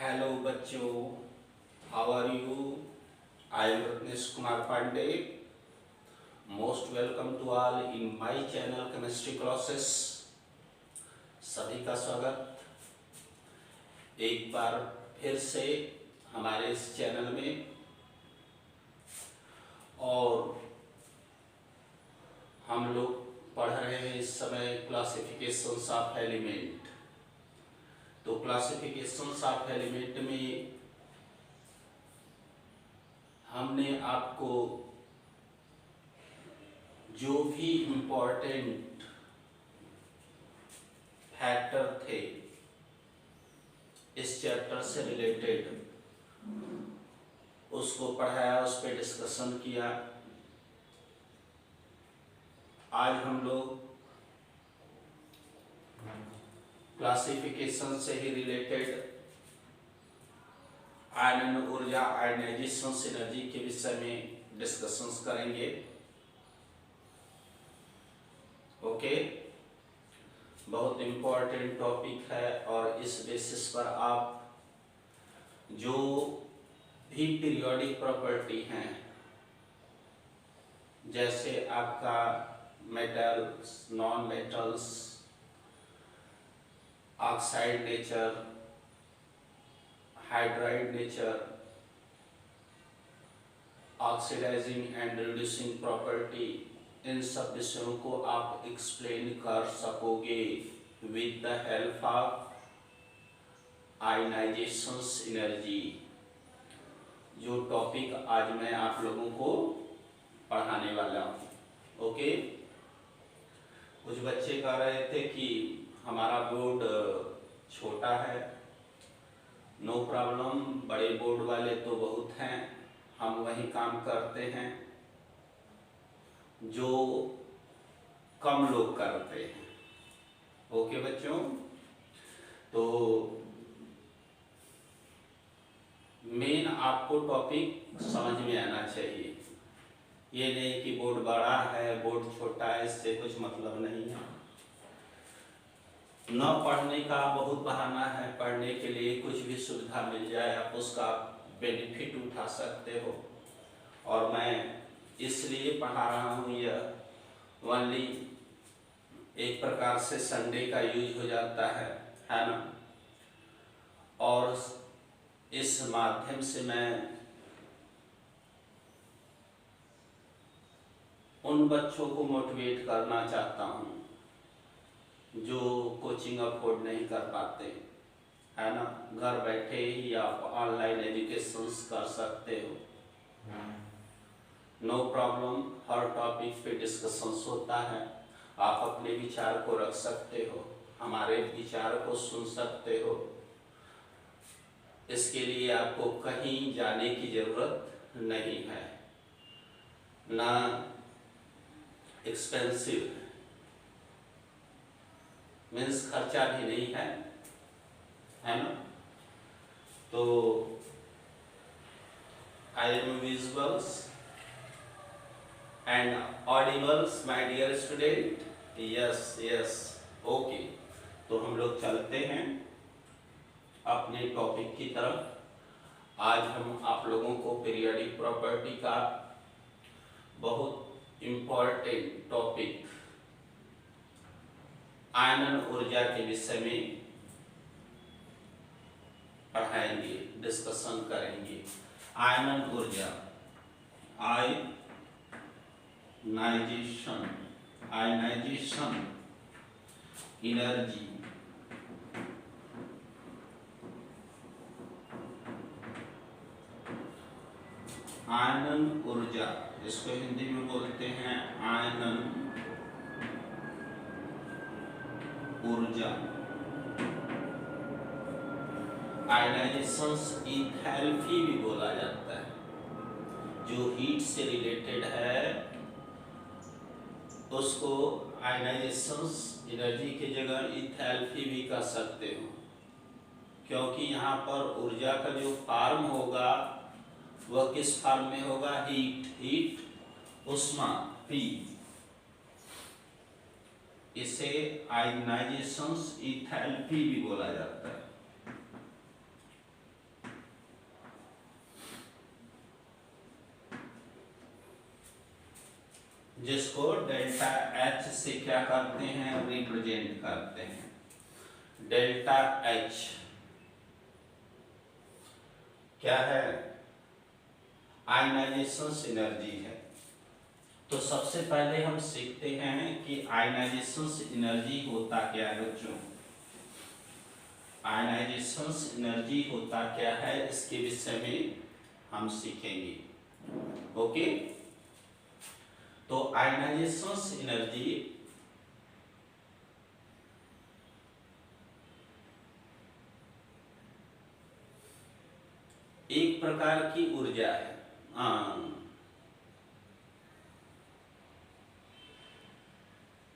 Hello बच्चों, how are you? I am Ratnesh Kumar Pandey. Most welcome to all in my channel Chemistry Classes. सभी का स्वागत एक बार फिर से हमारे इस चैनल में। और हम लोग पढ़ रहे हैं इस समय क्लासिफिकेशंस ऑफ एलिमेंट। तो क्लासिफिकेशंस ऑफ एलिमेंट में हमने आपको जो भी इम्पोर्टेंट फैक्टर थे इस चैप्टर से रिलेटेड उसको पढ़ाया, उस पर डिस्कशन किया। आज हम लोग क्लासिफिकेशन से ही रिलेटेड आयनन ऊर्जा, आयनाइजेशन एनर्जी के विषय में डिस्कशंस करेंगे। ओके, बहुत इम्पोर्टेंट टॉपिक है और इस बेसिस पर आप जो भी पीरियोडिक प्रॉपर्टी हैं, जैसे आपका metals, non metals, oxide nature, hydride nature, oxidizing and reducing property, इन सब विषयों को आप एक्सप्लेन कर सकोगे with the help of ionization energy, जो टॉपिक आज मैं आप लोगों को पढ़ाने वाला हूँ। ओके, कुछ बच्चे कह रहे थे कि हमारा बोर्ड छोटा है। नो प्रॉब्लम, बड़े बोर्ड वाले तो बहुत हैं, हम वही काम करते हैं जो कम लोग करते हैं। ओके बच्चों, तो मेन आपको टॉपिक समझ में आना चाहिए। ये नहीं कि बोर्ड बड़ा है, बोर्ड छोटा है, इससे कुछ मतलब नहीं है। न पढ़ने का बहुत बहाना है, पढ़ने के लिए कुछ भी सुविधा मिल जाए आप उसका बेनिफिट उठा सकते हो। और मैं इसलिए पढ़ा रहा हूँ, यह ओनली एक प्रकार से संडे का यूज हो जाता है ना। और इस माध्यम से मैं उन बच्चों को मोटिवेट करना चाहता हूँ जो कोचिंग अफोर्ड नहीं कर पाते, है ना। घर बैठे ही आप ऑनलाइन एजुकेशन कर सकते हो, नो प्रॉब्लम। हर टॉपिक पे डिस्कशंस होता है, आप अपने विचार को रख सकते हो, हमारे विचार को सुन सकते हो। इसके लिए आपको कहीं जाने की जरूरत नहीं है, ना एक्सपेंसिव मीन्स खर्चा भी नहीं है ना। तो I am visuals and audibles my dear student, yes yes. Okay, तो हम लोग चलते हैं अपने टॉपिक की तरफ। आज हम आप लोगों को पीरियोडिक प्रॉपर्टी का बहुत इम्पोर्टेंट टॉपिक आयनन ऊर्जा के विषय में पढ़ाएंगे, डिस्कशन करेंगे। आयनन ऊर्जा, आयनाइजेशन एनर्जी। आयनन ऊर्जा, इसको हिंदी में बोलते हैं आयनन ऊर्जा। आयनाइजेशन इथैल्पी भी बोला जाता है, जो हीट से रिलेटेड है उसको आयनाइजेशन एनर्जी की जगह इथैल्पी भी कह सकते हो, क्योंकि यहाँ पर ऊर्जा का जो फॉर्म होगा वह किस फॉर्म में होगा? हीट, उष्मा, पी। इसे आयनाइजेशन इथैल्पी भी बोला जाता है। जिसको डेल्टा एच से क्या करते हैं, रिप्रेजेंट करते हैं। डेल्टा एच क्या है, आयनाइजेशन एनर्जी है। तो सबसे पहले हम सीखते हैं कि आयनाइजेशन एनर्जी होता क्या है बच्चों। आयनाइजेशन एनर्जी होता क्या है, इसके विषय में हम सीखेंगे। ओके, तो आयनाइजेशन एनर्जी एक प्रकार की ऊर्जा है,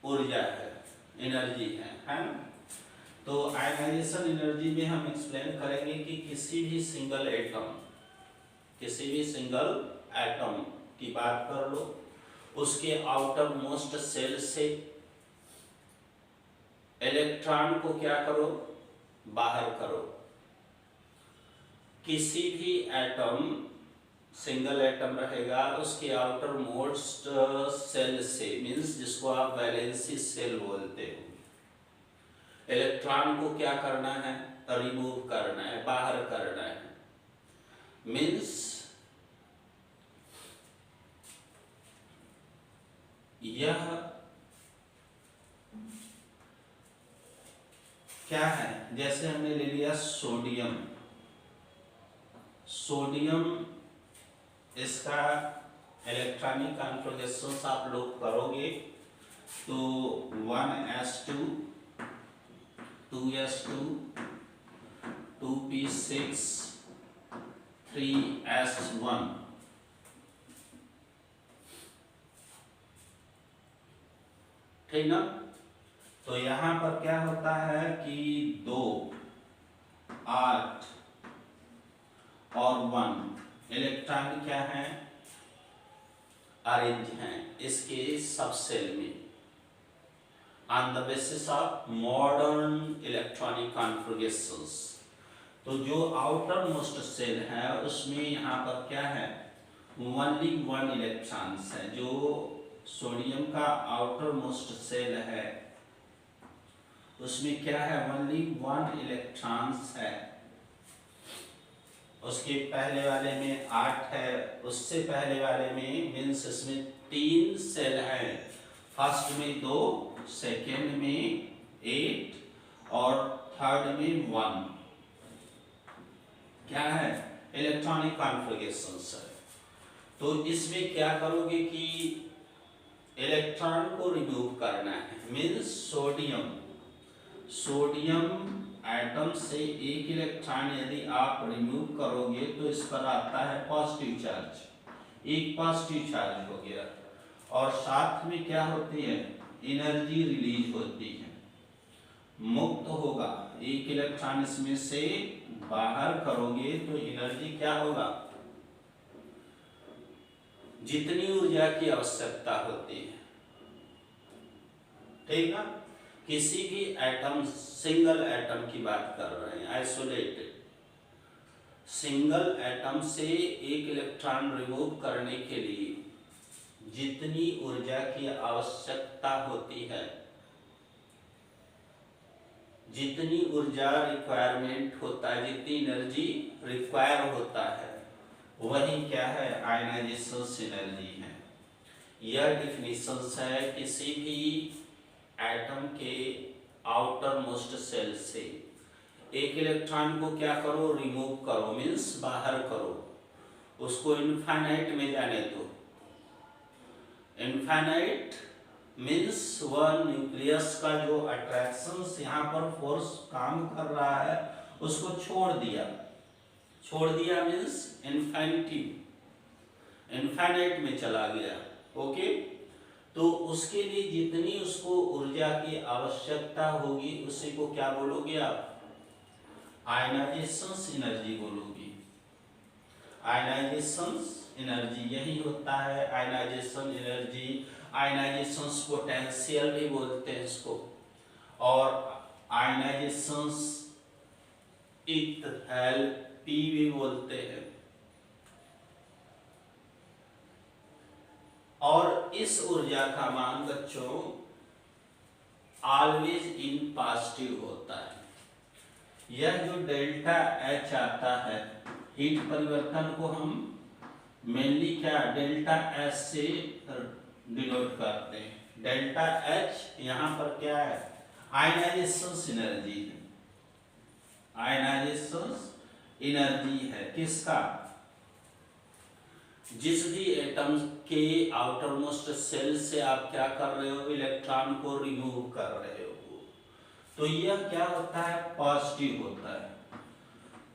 ऊर्जा है, एनर्जी है ना। तो आयनाइजेशन एनर्जी में हम एक्सप्लेन करेंगे कि किसी भी सिंगल एटम की बात कर लो, उसके आउटर मोस्ट सेल से इलेक्ट्रॉन को क्या करो, बाहर करो। किसी भी एटम, सिंगल एटम रहेगा, उसके आउटर मोस्ट सेल से, मीन्स जिसको आप वैलेंसी सेल बोलते हो, इलेक्ट्रॉन को क्या करना है, रिमूव करना है, बाहर करना है। मीन्स यह क्या है, जैसे हमने ले लिया सोडियम, इसका इलेक्ट्रॉनिक कॉन्फ़िगरेशन आप लोग करोगे तो 1s2 2s2 2p6 3s1, ठीक ना। तो यहां पर क्या होता है कि 2 8 और 1 इलेक्ट्रॉन क्या है, अरेंज हैं इसके सब सेल में on the basis of modern electronic configurations. तो जो आउटर मोस्ट सेल है उसमें यहाँ पर क्या है, ओनली 1 इलेक्ट्रॉन्स है। जो सोडियम का आउटर मोस्ट सेल है उसमें क्या है, ओनली 1 इलेक्ट्रॉन्स है। उसके पहले वाले में 8 है, उससे पहले वाले में मीन्स इसमें 3 सेल है, फर्स्ट में 2, सेकेंड में 8 और थर्ड में 1। क्या है, इलेक्ट्रॉनिक कॉन्फ़िगरेशंस है। तो इसमें क्या करोगे कि इलेक्ट्रॉन को रिमूव करना है, मीन्स सोडियम एटम से एक इलेक्ट्रॉन यदि आप रिमूव करोगे तो इस पर आता है पॉजिटिव चार्ज, एक पॉजिटिव चार्ज हो गया, और साथ में क्या होती है, एनर्जी रिलीज होती है, मुक्त होगा। एक इलेक्ट्रॉन इसमें से बाहर करोगे तो एनर्जी क्या होगा, जितनी ऊर्जा की आवश्यकता होती है, ठीक ना। किसी भी एटम, सिंगल एटम की बात कर रहे हैं, आइसोलेटेड सिंगल एटम से एक इलेक्ट्रॉन रिमूव करने के लिए जितनी ऊर्जा की आवश्यकता होती है, जितनी ऊर्जा रिक्वायरमेंट होता है, जितनी एनर्जी रिक्वायर होता है, वही क्या है, आयनाइजेशन एनर्जी है। यह डिफिनीशन है किसी भी एटम के आउटर मोस्ट सेल से एक इलेक्ट्रॉन को क्या करो, रिमूव करो, मीन्स बाहर करो, उसको इनफाइनाइट में जाने दो। इनफाइनाइट मीन्स वह न्यूक्लियस का जो अट्रैक्शन यहाँ पर फोर्स काम कर रहा है उसको छोड़ दिया मीन्स इनफाइनाइट में चला गया। ओके, तो उसके लिए जितनी उसको ऊर्जा की आवश्यकता होगी उसी को क्या बोलोगे आप, आयनाइजेशन एनर्जी बोलोगे। आयनाइजेशन एनर्जी यही होता है, आयनाइजेशन एनर्जी, आयनाइजेशन पोटेंशियल भी बोलते हैं इसको, और आयनाइजेशन एंथैल्पी भी बोलते हैं। और इस ऊर्जा का मान बच्चों ऑलवेज इन पॉजिटिव होता है। यह जो डेल्टा एच आता है, हीट परिवर्तन को हम मेनली क्या डेल्टा एच से डिनोट करते हैं। डेल्टा एच यहाँ पर क्या है, आयनाइजेशन एनर्जी है। आयनाइजेशन एनर्जी है किसका, जिस भी एटम के आउटर मोस्ट सेल से आप क्या कर रहे हो, इलेक्ट्रॉन को रिमूव कर रहे हो, तो यह क्या होता है, पॉजिटिव होता है।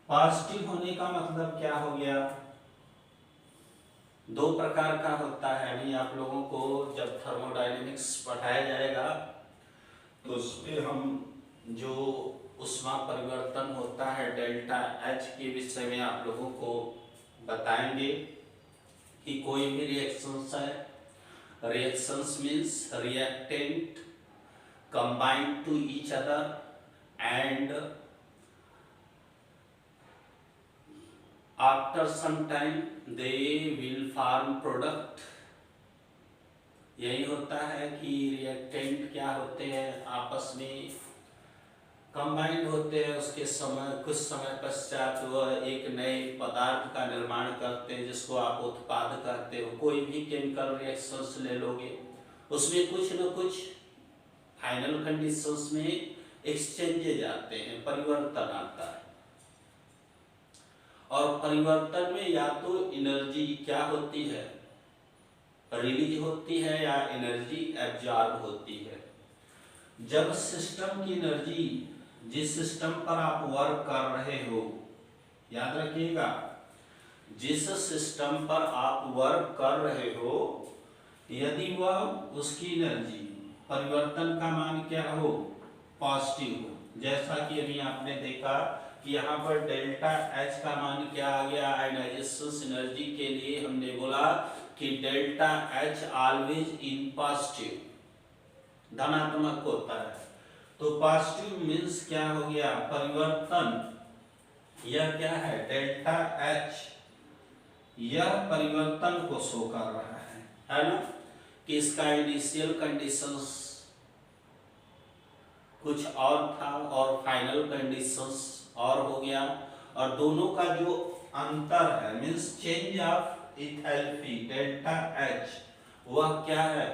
पॉजिटिव होने का मतलब क्या हो गया, दो प्रकार का होता है। अभी आप लोगों को जब थर्मोडायनेमिक्स पढ़ाया जाएगा तो उसमें हम जो ऊष्मा परिवर्तन होता है डेल्टा एच के विषय में आप लोगों को बताएंगे कि कोई भी रिएक्शंस है, reactions means reactant combined to each other and after some time they will form product। यही होता है कि रिएक्टेंट क्या होते हैं, आपस में कंबाइंड होते हैं, उसके समय कुछ समय पश्चात वह एक नए पदार्थ का निर्माण करते हैं जिसको आप उत्पाद कहते हो। कोई भी केमिकल रिएक्शंस ले लोगे उसमें कुछ न कुछ फाइनल कंडीशंस में एक्सचेंजेज आते हैं, परिवर्तन आता है। और परिवर्तन में या तो एनर्जी क्या होती है, रिलीज होती है, या एनर्जी एब्जॉर्ब होती है। जब सिस्टम की एनर्जी, जिस सिस्टम पर आप वर्क कर रहे हो, याद रखिएगा, जिस सिस्टम पर आप वर्क कर रहे हो, यदि वह उसकी एनर्जी परिवर्तन का मान क्या हो, पॉजिटिव हो, जैसा कि अभी आपने देखा कि यहाँ पर डेल्टा एच का मान क्या आ गया, आयनाइजेशन एनर्जी के लिए हमने बोला कि delta H always in positive, धनात्मक होता है। तो पॉजिटिव मीन्स क्या हो गया, परिवर्तन। यह क्या है, डेल्टा एच, यह परिवर्तन को शो कर रहा है ना, कि इसका इनिशियल कंडीशंस कुछ और था और फाइनल कंडीशंस और हो गया, और दोनों का जो अंतर है means change of enthalpy delta H, वह क्या है,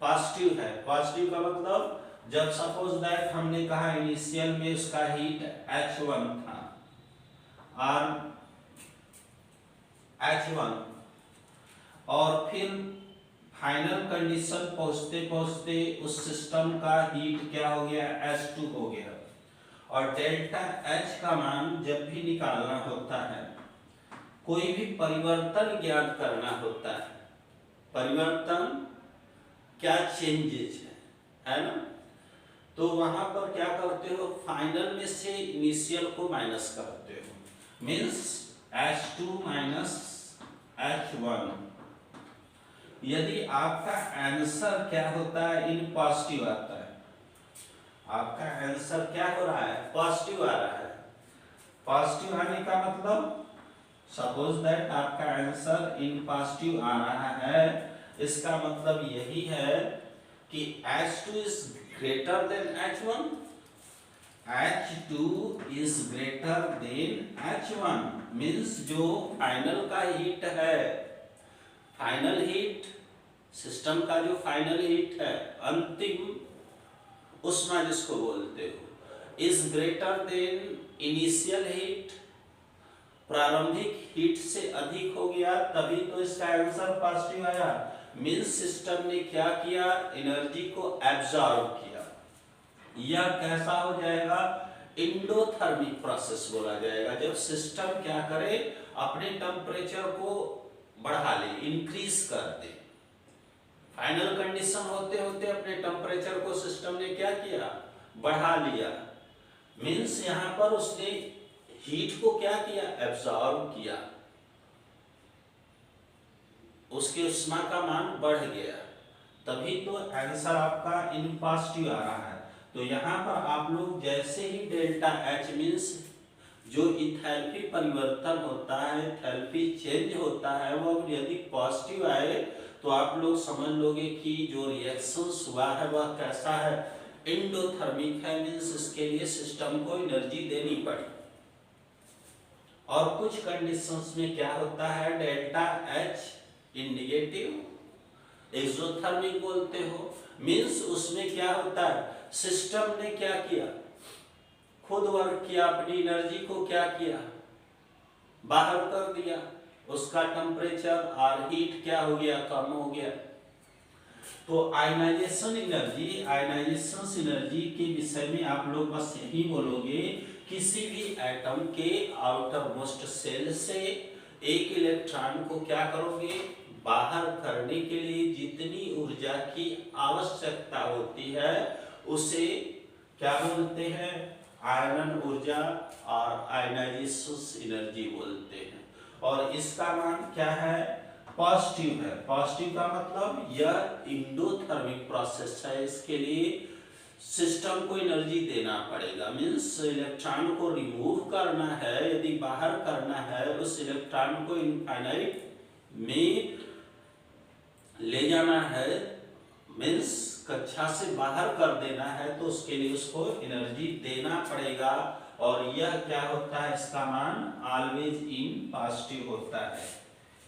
पॉजिटिव है। पॉजिटिव का मतलब जब सपोज दैट हमने कहा इनिशियल में उसका हीट H1 था और H1, और फिर फाइनल कंडीशन पहुंचते पहुंचते उस सिस्टम का हीट क्या हो गया, H2 हो गया। और डेल्टा H का मान जब भी निकालना होता है, कोई भी परिवर्तन ज्ञात करना होता है, परिवर्तन क्या चेंजेज है ना, तो वहां पर क्या करते हो, फाइनल में से इनिशियल को माइनस करते हो, मींस H2 माइनस H1। यदि आपका आंसर क्या होता है, इन पॉजिटिव आता है, आपका आंसर क्या हो रहा है, पॉजिटिव आ रहा है। पॉजिटिव आने का मतलब सपोज दैट आपका आंसर इन पॉजिटिव आ रहा है, इसका मतलब यही है कि H2 is greater than H1, H2 is greater than H1 means जो फाइनल का हीट है, फाइनल हीट, सिस्टम का जो फाइनल हीट है, अंतिम ऊष्मा जिसको बोलते हो, is greater than initial heat, प्रारंभिक हीट से अधिक हो गया, तभी तो इसका आंसर पॉजिटिव आया। मींस सिस्टम ने क्या किया, एनर्जी को एब्जॉर्ब किया। यह कैसा हो जाएगा, एंडोथर्मिक प्रोसेस बोला जाएगा, जब सिस्टम क्या करे, अपने टेम्परेचर को बढ़ा ले, इंक्रीज कर दे। फाइनल कंडीशन होते होते अपने टेम्परेचर को सिस्टम ने क्या किया, बढ़ा लिया। मींस यहां पर उसने हीट को क्या किया, एब्जॉर्ब किया, उसके ऊष्मा का मान बढ़ गया, तभी तो आंसर आपका इन पॉजिटिव आ रहा है। तो यहाँ पर आप लोग जैसे ही डेल्टा एच मीन्स जो इथैल्पी परिवर्तन होता है, इथैल्पी चेंज होता है, वो यदि पॉजिटिव आए तो आप लोग समझ लोगे कि जो रिएक्शंस हुआ है वह कैसा है, एंडोथर्मिक है। मीन्स इसके लिए सिस्टम को एनर्जी देनी पड़ी। और कुछ कंडीशंस में क्या होता है, delta H in negative, exothermic बोलते हो। मीन्स उसमें क्या होता है, सिस्टम ने क्या किया, खुद वर्क किया, अपनी एनर्जी को क्या किया, बाहर कर दिया, उसका टेम्परेचर और हीट क्या हो गया, कम हो गया। तो आयनाइजेशन एनर्जी, आयनाइजेशन एनर्जी के विषय में आप लोग बस यही बोलोगे, किसी भी एटम के आउटर मोस्ट सेल से एक इलेक्ट्रॉन को क्या करोगे, बाहर करने के लिए जितनी ऊर्जा की आवश्यकता होती है उसे क्या बोलते हैं, आयनन ऊर्जा और आयनाइजेशन एनर्जी बोलते हैं। और इसका मान क्या है, पॉजिटिव है। पॉजिटिव का मतलब यह इंडोथर्मिक प्रोसेस है, इसके लिए सिस्टम को एनर्जी देना पड़ेगा। मीन्स इलेक्ट्रॉन को रिमूव करना है, यदि बाहर करना है, उस इलेक्ट्रॉन को इनफाइनाइट में ले जाना है, मीन्स कक्षा से बाहर कर देना है, तो उसके लिए उसको एनर्जी देना पड़ेगा। और यह क्या होता है, इसका मान ऑलवेज इन पॉजिटिव होता है।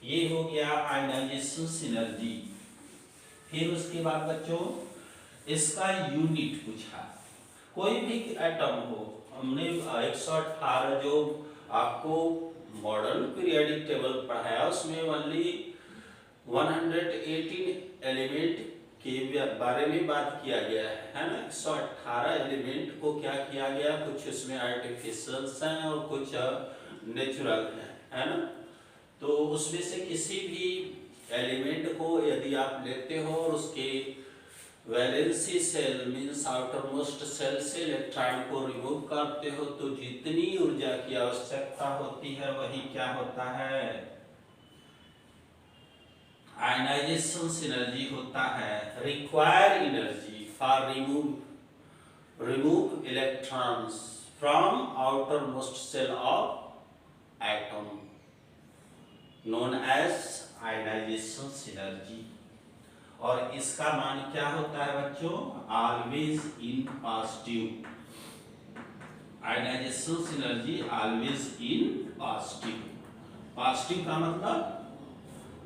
ये हो गया आयनाइजेशन एनर्जी। फिर उसके बाद बच्चों इसका यूनिट पूछा, कोई भी एटम हो, हमने 118 जो आपको मॉडर्न पीरियोडिक टेबल पढ़ाया उसमें ओनली 118 एलिमेंट के बारे में बात किया गया है ना। 118 एलिमेंट को क्या किया गया, कुछ उसमें आर्टिफिशियल्स हैं और कुछ नेचुरल है ना। तो उसमें से किसी भी एलिमेंट को यदि आप लेते हो और उसके valency shell means outermost shell से इलेक्ट्रॉन को रिमूव करते हो, तो जितनी ऊर्जा की आवश्यकता होती है वही क्या होता है, आयनाइजेशन एनर्जी होता है। Require energy for remove electrons from outermost shell of atom known as ionisation energy. और इसका मान क्या होता है बच्चों, always in positive. Ionisation energy always in positive. Positive का मतलब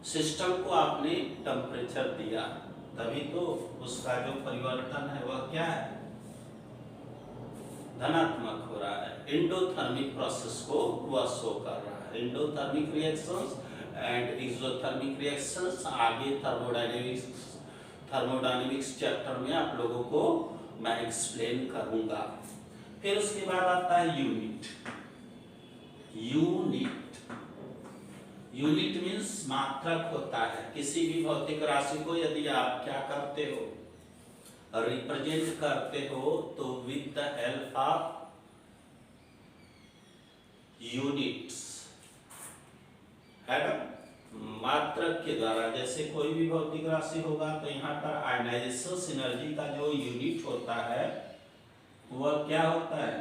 सिस्टम को आपने टेम्परेचर दिया, तभी तो उसका जो परिवर्तन है वह क्या है, धनात्मक हो रहा है। एंडोथर्मिक प्रोसेस को वह शो कर रहा है। Endothermic reactions and exothermic reactions आगे थर्मोडायनेमिक्स चैप्टर में आप लोगों को मैं एक्सप्लेन करूंगा। फिर उसके बाद आता है यूनिट। यूनिट मीन्स मात्रक होता है। किसी भी भौतिक राशि को यदि आप क्या करते हो, रिप्रेजेंट करते हो, तो with the help of units है ना, मात्रक के द्वारा। जैसे कोई भी भौतिक राशि होगा तो यहाँ पर आयनाइजेशन एनर्जी का जो यूनिट होता है वह क्या होता है,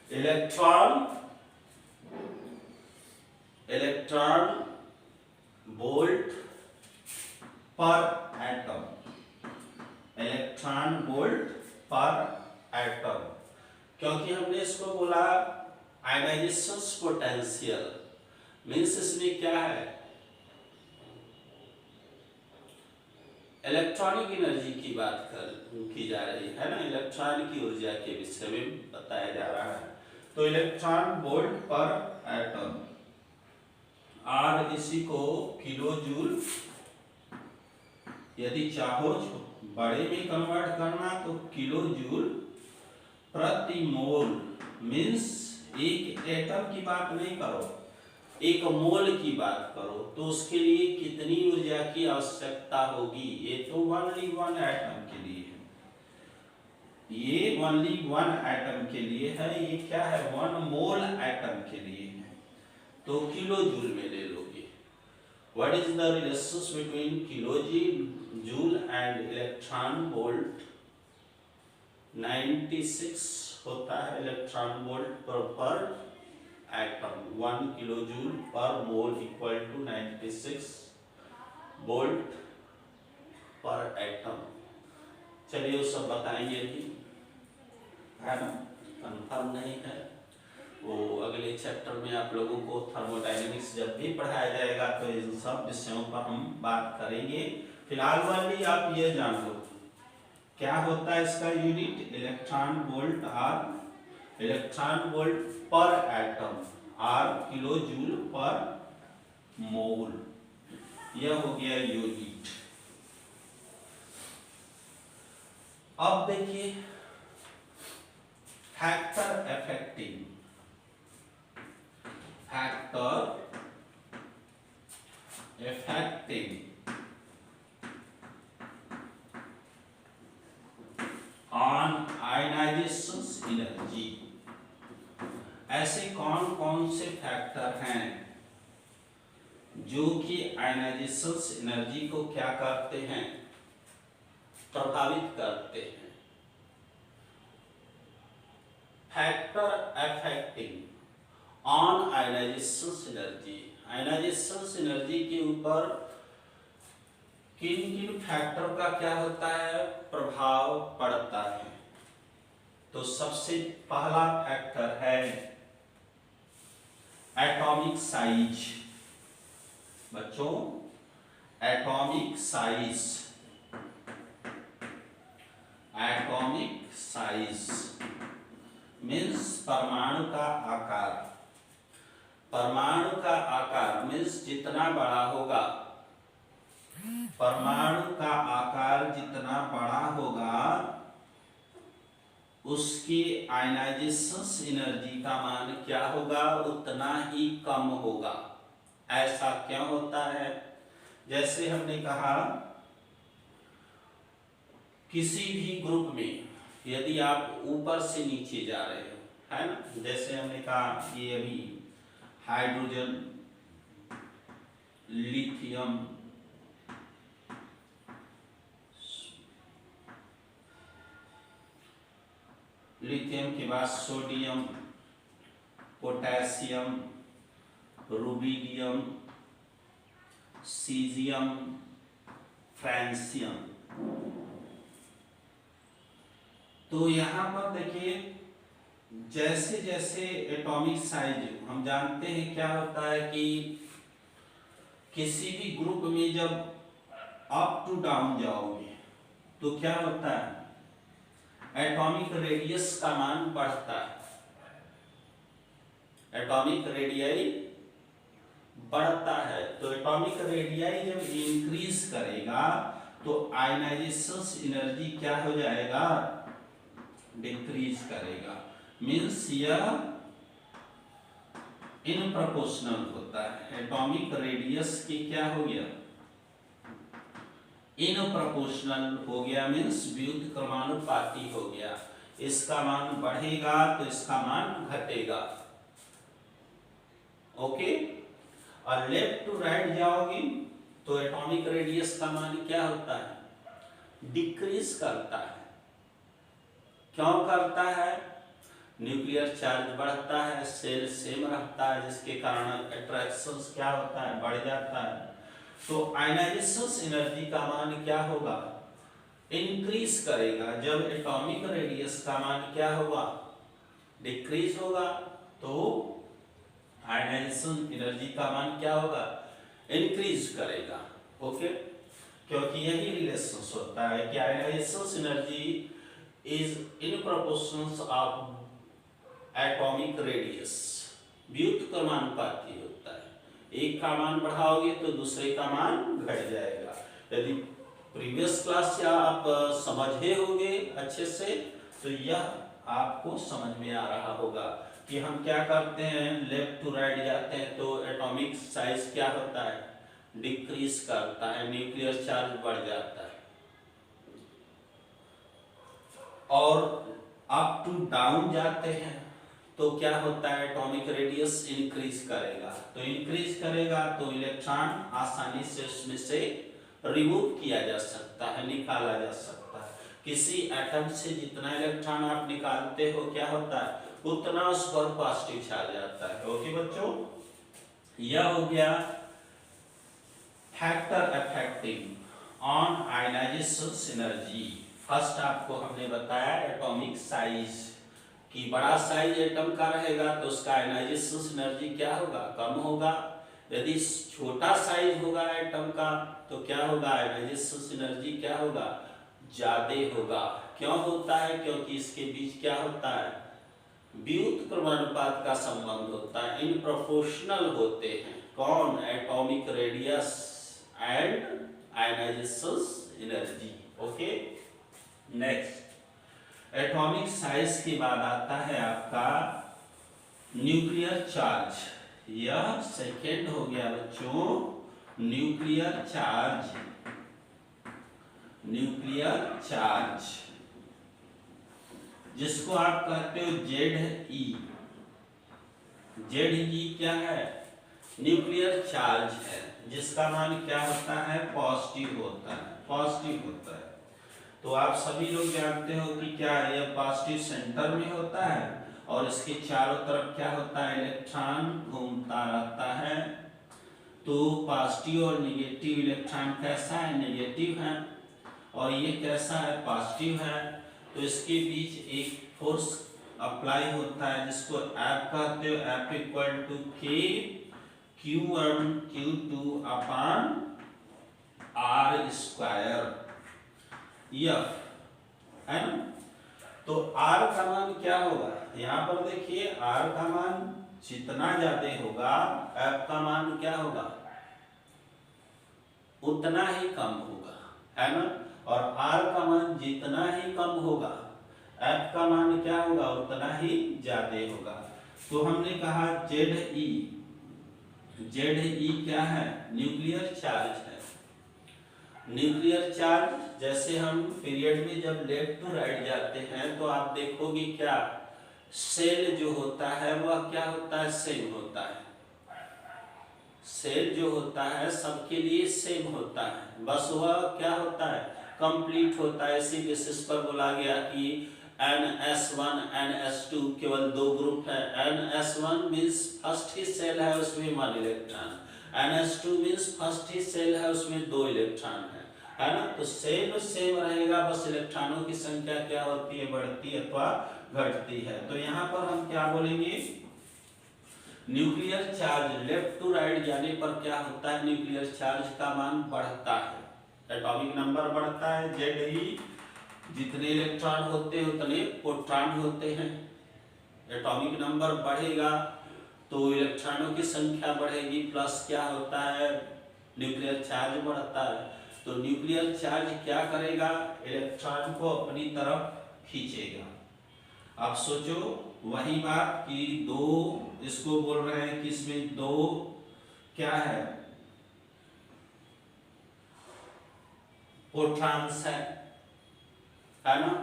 इलेक्ट्रॉन वोल्ट पर एटम। इलेक्ट्रॉन वोल्ट पर एटम, क्योंकि हमने इसको बोला आयनाइजेशन पोटेंशियल। मीन्स इसमें क्या है, इलेक्ट्रॉनिक एनर्जी की बात की जा रही है ना, इलेक्ट्रॉन की ऊर्जा के विषय में बताया जा रहा है। तो इलेक्ट्रॉन वोल्ट पर एटम, और इसी को किलो जूल, यदि चाहो बड़े में कन्वर्ट करना तो किलो जूल प्रति मोल। मीन्स एक एटम की बात नहीं करो, एक मोल की बात करो, तो उसके लिए कितनी ऊर्जा की आवश्यकता होगी। ये तो ओनली वन एटम के लिए है, ये ओनली वन एटम के लिए है। ये क्या है, वन मोल एटम के लिए है, तो किलो जूल में ले लोगे। What is the relations between kilojoule and electron volt, 96 होता है इलेक्ट्रॉन वोल्ट पर एटम। 1 किलो जूल पर मोल इक्वल टू 96 वोल्ट पर एटम। चलिए वो सब बताएंगे भी, है ना, कंफर्म नहीं है वो अगले चैप्टर में आप लोगों को थर्मोडायनेमिक्स जब भी पढ़ाया जाएगा तो इन सब विषयों पर हम बात करेंगे। फिलहाल वाली आप ये जान लो क्या होता है इसका unit, electron volt or, electron volt पर एटम, आर किलो जूल पर मोल, यह हो गया यूनिट। अब देखिए factor affecting, factor affecting on ionization energy. ऐसे कौन कौन से फैक्टर हैं जो कि आयनाइजेशन एनर्जी को क्या करते हैं, प्रभावित करते हैं। Factor affecting on ionization energy, ionization energy के ऊपर किन किन फैक्टर का क्या होता है, प्रभाव पड़ता है। तो सबसे पहला फैक्टर है एटॉमिक साइज। बच्चों atomic size, atomic size means परमाणु का आकार। परमाणु का आकार मीन्स जितना बड़ा होगा, परमाणु का आकार जितना बड़ा होगा उसकी आयनाइजेशन एनर्जी का मान क्या होगा, उतना ही कम होगा। ऐसा क्यों होता है? जैसे हमने कहा किसी भी ग्रुप में यदि आप ऊपर से नीचे जा रहे हो, है ना, जैसे हमने कहा ये अभी हाइड्रोजन, लिथियम, लिथियम के बाद sodium, potassium, rubidium, caesium, francium. तो यहाँ पर देखिए जैसे जैसे एटॉमिक साइज हम जानते हैं क्या होता है कि किसी भी ग्रुप में जब अप टू डाउन जाओगे तो क्या होता है, एटॉमिक रेडियस का मान बढ़ता है। एटॉमिक रेडियस बढ़ता है तो एटॉमिक रेडियस जब इंक्रीज करेगा तो आयनाइजेशन एनर्जी क्या हो जाएगा, डिक्रीज करेगा। मीन्स यह इन प्रोपोर्शनल होता है। एटॉमिक रेडियस की क्या हो गया, इन प्रोपोर्शनल हो गया, मीन्स व्युत्क्रमानुपाती हो गया। इसका मान बढ़ेगा तो इसका मान घटेगा। ओके, और लेफ्ट टू राइट जाओगे तो एटॉमिक रेडियस का मान क्या होता है, डिक्रीज करता है। क्यों करता है, न्यूक्लियर चार्ज बढ़ता है, सेल सेम रहता है, जिसके कारण अट्रैक्शन क्या होता है, बढ़ जाता है। तो आयनाइजेशन एनर्जी का मान क्या होगा, इंक्रीज करेगा। जब एटॉमिक रेडियस का मान क्या होगा, डिक्रीज होगा, तो आयनाइजेशन एनर्जी का मान क्या होगा, इंक्रीज करेगा। ओके, क्योंकि यही रिलेशन होता है कि ionization energy is in proportions of atomic radius, व्युत्क्रमानुपाती होता है। एक का मान बढ़ाओगे तो दूसरे का मान घट जाएगा। यदि प्रीवियस क्लास या आप समझे होंगे अच्छे से तो यह आपको समझ में आ रहा होगा कि हम क्या करते हैं, लेफ्ट टू राइट जाते हैं तो एटॉमिक साइज क्या होता है, डिक्रीज करता है, न्यूक्लियर चार्ज बढ़ जाता है। और अप टू डाउन जाते हैं तो क्या होता है, एटॉमिक रेडियस इंक्रीज करेगा। तो इंक्रीज करेगा तो इलेक्ट्रॉन आसानी से उसमें से रिमूव किया जा सकता है, निकाला जा सकता है। किसी एटम से जितना इलेक्ट्रॉन आप निकालते हो क्या होता है, उतना उस पर पॉजिटिव चार्ज आता है। ओके बच्चों, यह हो गया factor affecting on ionization energy. First आपको हमने बताया एटॉमिक साइज कि बड़ा साइज एटम का रहेगा तो उसका आयनाइजेशन एनर्जी क्या होगा, कम होगा। यदि छोटा साइज होगा एटम का तो क्या होगा, आयनाइजेशन एनर्जी क्या होगा, ज्यादा होगा। क्यों होता है, क्योंकि इसके बीच क्या होता है, व्युत्क्रमानुपात का संबंध होता है, इन प्रोपोर्शनल होते हैं। कौन, atomic radius and ionization energy. Okay, next atomic size के बाद आता है आपका न्यूक्लियर चार्ज। यह सेकेंड हो गया बच्चों न्यूक्लियर चार्ज। न्यूक्लियर चार्ज जिसको आप कहते हो ZE। ZE क्या है, न्यूक्लियर चार्ज है, जिसका मान क्या होता है, पॉजिटिव होता है, पॉजिटिव होता है। तो आप सभी लोग जानते हो कि क्या यह पॉजिटिव सेंटर में होता है और इसके चारों तरफ क्या होता है, इलेक्ट्रॉन घूमता रहता है। तो पॉजिटिव और नेगेटिव इलेक्ट्रॉन कैसा है, नेगेटिव है, और ये कैसा है, पॉजिटिव है। तो इसके बीच एक फोर्स अप्लाई होता है जिसको F कहते हो, F equal to K Q1 Q2 upon R square, F है ना। तो R का मान क्या होगा, यहाँ पर देखिए R का मान जितना ज्यादा होगा F का मान क्या होगा, उतना ही कम होगा, है ना। और R का मान जितना ही कम होगा F का मान क्या होगा, उतना ही ज्यादा होगा। तो हमने कहा ZE, ZE क्या है, न्यूक्लियर चार्ज है। न्यूक्लियर चार्ज जैसे हम पीरियड में जब लेफ्ट टू राइट जाते हैं तो आप देखोगे क्या, सेल जो होता है वह क्या होता है, सेम होता है। सेल जो होता है सबके लिए सेम होता है, बस वह क्या होता है, कंप्लीट होता है। इसी बेसिस पर बोला गया कि NS1 NS2 केवल दो ग्रुप है। NS1 मीन्स फर्स्ट ही सेल है उसमें 1 इलेक्ट्रॉन, NS2 मीन्स फर्स्ट ही सेल है उसमें 2 इलेक्ट्रॉन है ना। तो सेम सेम रहेगा, बस इलेक्ट्रॉनों की संख्या क्या होती है, बढ़ती अथवा घटती है। तो यहाँ पर हम क्या बोलेंगे, nuclear charge left to right जाने पर क्या होता है, न्यूक्लियर चार्ज का मान बढ़ता है, एटॉमिक नंबर बढ़ता है। ZE जितने इलेक्ट्रॉन होते हैं उतने प्रोटॉन होते हैं। एटॉमिक नंबर बढ़ेगा तो इलेक्ट्रॉनों की संख्या बढ़ेगी, प्लस क्या होता है, न्यूक्लियर चार्ज बढ़ता है। तो न्यूक्लियर चार्ज क्या करेगा, इलेक्ट्रॉन को अपनी तरफ खींचेगा। अब सोचो वही बात कि दो, इसको बोल रहे हैं कि इसमें दो क्या है, प्रोटॉन्स है ना,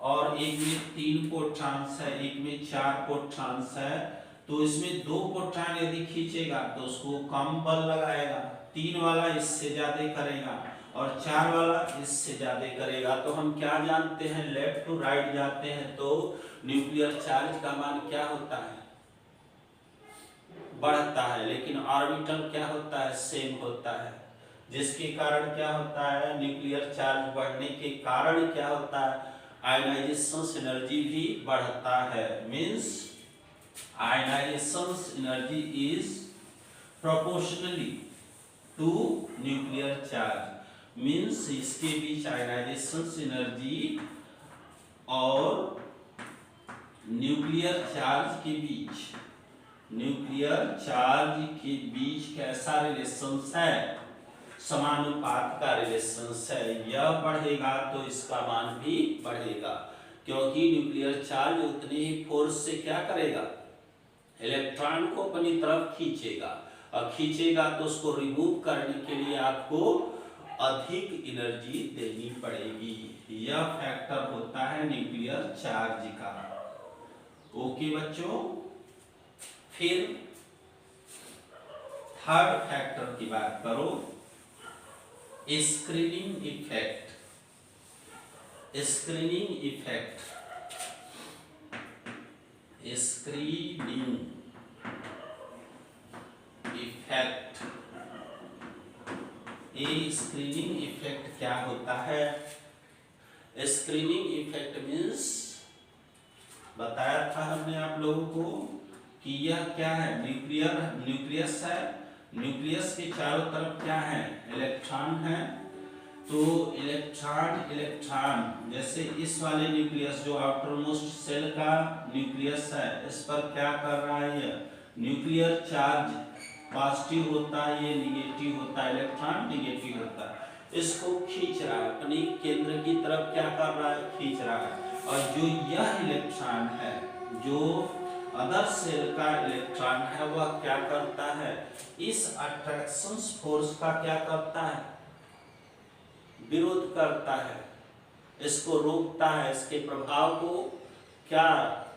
और एक में 3 प्रोटॉन्स है, एक में 4 प्रोटॉन्स है। तो इसमें 2 प्रोटॉन यदि खींचेगा तो उसको कम बल लगाएगा, 3 वाला इससे ज्यादा करेगा और 4 वाला इससे ज्यादा करेगा। तो हम क्या जानते हैं, लेफ्ट टू राइट जाते हैं तो न्यूक्लियर चार्ज का मान क्या होता है, बढ़ता है, लेकिन ऑर्बिटल क्या होता है, सेम होता है। जिसके कारण क्या होता है, न्यूक्लियर चार्ज बढ़ने के कारण क्या होता है, आयनाइजेशन एनर्जी भी बढ़ता है। Means ionization energy is proportionally to nuclear charge. Means इसके बीच आयनाइजेशन एनर्जी और न्यूक्लियर चार्ज के बीच, न्यूक्लियर चार्ज के बीच कैसा रिलेशन है, समानुपात का रिलेशन है। यह बढ़ेगा तो इसका मान भी बढ़ेगा, क्योंकि न्यूक्लियर चार्ज उतने ही फोर्स से क्या करेगा, इलेक्ट्रॉन को अपनी तरफ खींचेगा, और खींचेगा तो उसको रिमूव करने के लिए आपको अधिक एनर्जी देनी पड़ेगी। यह फैक्टर होता है न्यूक्लियर चार्ज का। ओके बच्चों, फिर थर्ड फैक्टर की बात करो, screening effect. Screening effect, screening effect, ये स्क्रीनिंग इफेक्ट क्या होता है? स्क्रीनिंग इफेक्ट मीन्स बताया था हमने आप लोगों को कि यह क्या है, न्यूक्लियस है, न्यूक्लियस के चारों तरफ क्या है, इलेक्ट्रॉन है। तो इलेक्ट्रॉन जैसे इस वाले न्यूक्लियस जो आउटर मोस्ट सेल का न्यूक्लियस है, इस पर क्या कर रहा है, यह न्यूक्लियर चार्ज पॉजिटिव होता है, ये निगेटिव होता है, इलेक्ट्रॉन निगेटिव होता है, इसको खींच रहा है अपनी केंद्र की तरफ, क्या कर रहा है, खींच रहा है। और जो यह इलेक्ट्रॉन है, जो अदर सेल का इलेक्ट्रॉन है, वह क्या करता है, इस अट्रैक्शन फोर्स का क्या करता है, विरोध करता है, इसको रोकता है, इसके प्रभाव को क्या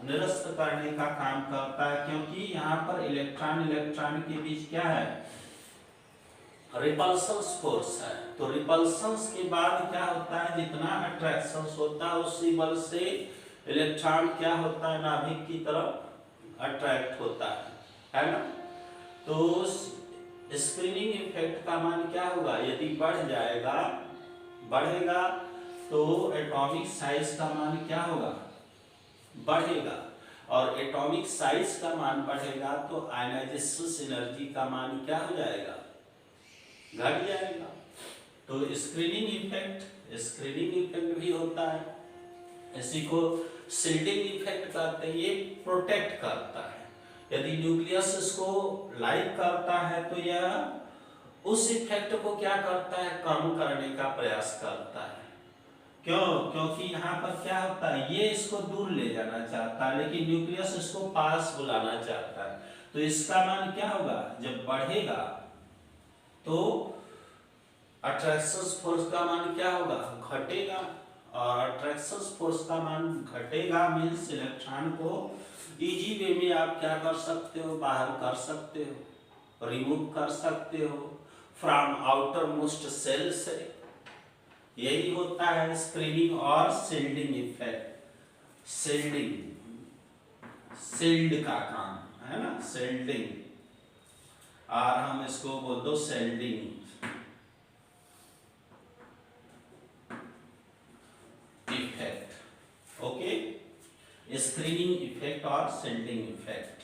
निरस्त करने का काम करता है। क्योंकि यहाँ पर इलेक्ट्रॉन के बीच क्या है, रिपल्शन फोर्स है। तो रिपल्शन के बाद क्या होता है, जितना अट्रैक्शन होता है उसी बल से इलेक्ट्रॉन क्या होता है, नाभिक की तरफ अट्रैक्ट होता है ना। तो स्क्रीनिंग इफेक्ट का मान क्या होगा, यदि बढ़ेगा तो एटॉमिक साइज का मान क्या होगा, बढ़ेगा। और एटॉमिक साइज का मान बढ़ेगा तो आयनाइजेशन एनर्जी का मान क्या हो जाएगा, घट जाएगा। तो स्क्रीनिंग इफेक्ट भी होता है, इसी को शील्डिंग इफेक्ट कहते हैं। ये प्रोटेक्ट करता है, यदि न्यूक्लियस इसको लाइक करता है तो यह उस इफेक्ट को क्या करता है, कम करने का प्रयास करता है। क्योंकि यहाँ पर क्या होता है, ये इसको दूर ले जाना चाहता है, लेकिन न्यूक्लियस इसको पास बुलाना चाहता है। तो इसका मान क्या होगा, जब बढ़ेगा तो अट्रैक्शन फोर्स का मान क्या होगा, घटेगा। और अट्रैक्शन फोर्स का मान घटेगा मीन्स इलेक्ट्रॉन को इजी वे में आप क्या कर सकते हो, बाहर कर सकते हो, रिमूव कर सकते हो फ्रॉम आउटर मोस्ट सेल से। यही होता है स्क्रीनिंग और शील्डिंग इफेक्ट। शील्ड का काम है ना, शील्डिंग, और हम इसको बोल दो shielding effect. Okay, screening effect और शील्डिंग इफेक्ट।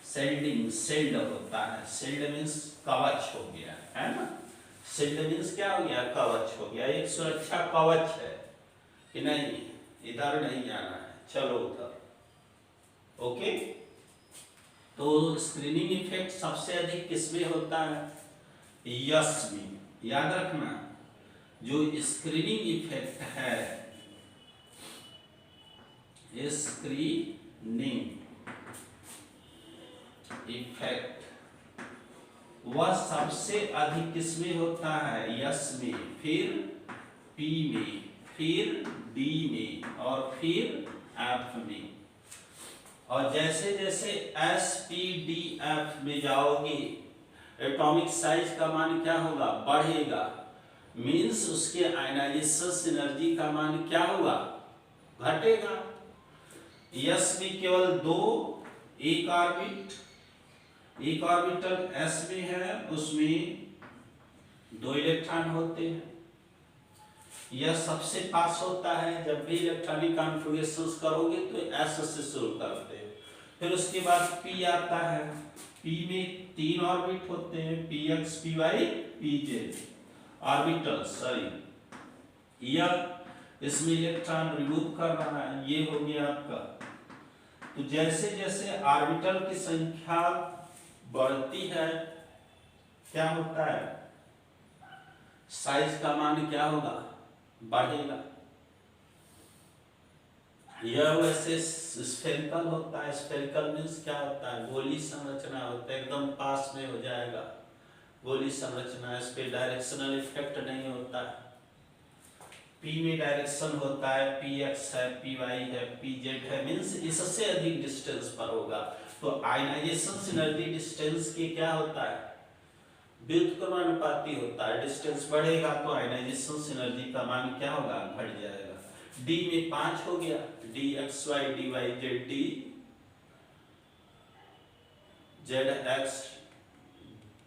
शील्ड होता है, शील्ड मीन्स कवच हो गया है ना, शील्ड मीन्स क्या हो गया, कवच हो गया, एक सुरक्षा कवच है कि नहीं, इधर नहीं जाना है, चलो उधर। ओके, तो स्क्रीनिंग इफेक्ट सबसे अधिक किसमें होता है, यस में। याद रखना, जो स्क्रीनिंग इफेक्ट है, स्क्रीनिंग इफेक्ट वह सबसे अधिक किसमें होता है, यस में, फिर पी में, फिर डी में, और फिर एफ में। और जैसे जैसे एस पी डी एफ में जाओगे, एटॉमिक साइज का मान क्या होगा, बढ़ेगा, मीन्स उसके आयनाइजेशन एनर्जी का मान क्या होगा, घटेगा। यस में केवल दो, एक ऑर्बिटल एस में है, उसमें 2 इलेक्ट्रॉन होते हैं। यह सबसे पास होता है, जब भी इलेक्ट्रॉनिक कॉन्फ़िगरेशंस करोगे तो एस से शुरू करते हैं। फिर उसके बाद पी आता है, पी में 3 ऑर्बिट होते हैं, p x, p y, p z orbital, sorry, यह इसमें इलेक्ट्रॉन रिमूव कर रहा है, ये हो गया आपका। तो जैसे जैसे ऑर्बिटल की संख्या बढ़ती है, क्या होता है, साइज का मान क्या होगा, बढ़ेगा। यह वैसे स्फेरिकल होता है, स्फेरिकल मीन्स क्या होता है, गोली संरचना होता है, एकदम पास में हो जाएगा गोली संरचना, इस पे डायरेक्शनल इफेक्ट नहीं होता है। पी में डायरेक्शन होता है, पी एक्स है, पी वाई है, पी जेड है, मीन्स इससे अधिक डिस्टेंस पर होगा। तो आयनाइजेशन एनर्जी डिस्टेंस के क्या होता है, व्युत्क्रमानुपाती होता है। डिस्टेंस बढ़ेगा तो आयनाइजेशन एनर्जी का मान क्या होगा, घट जाएगा। डी में 5 हो गया, d x y d y z d z x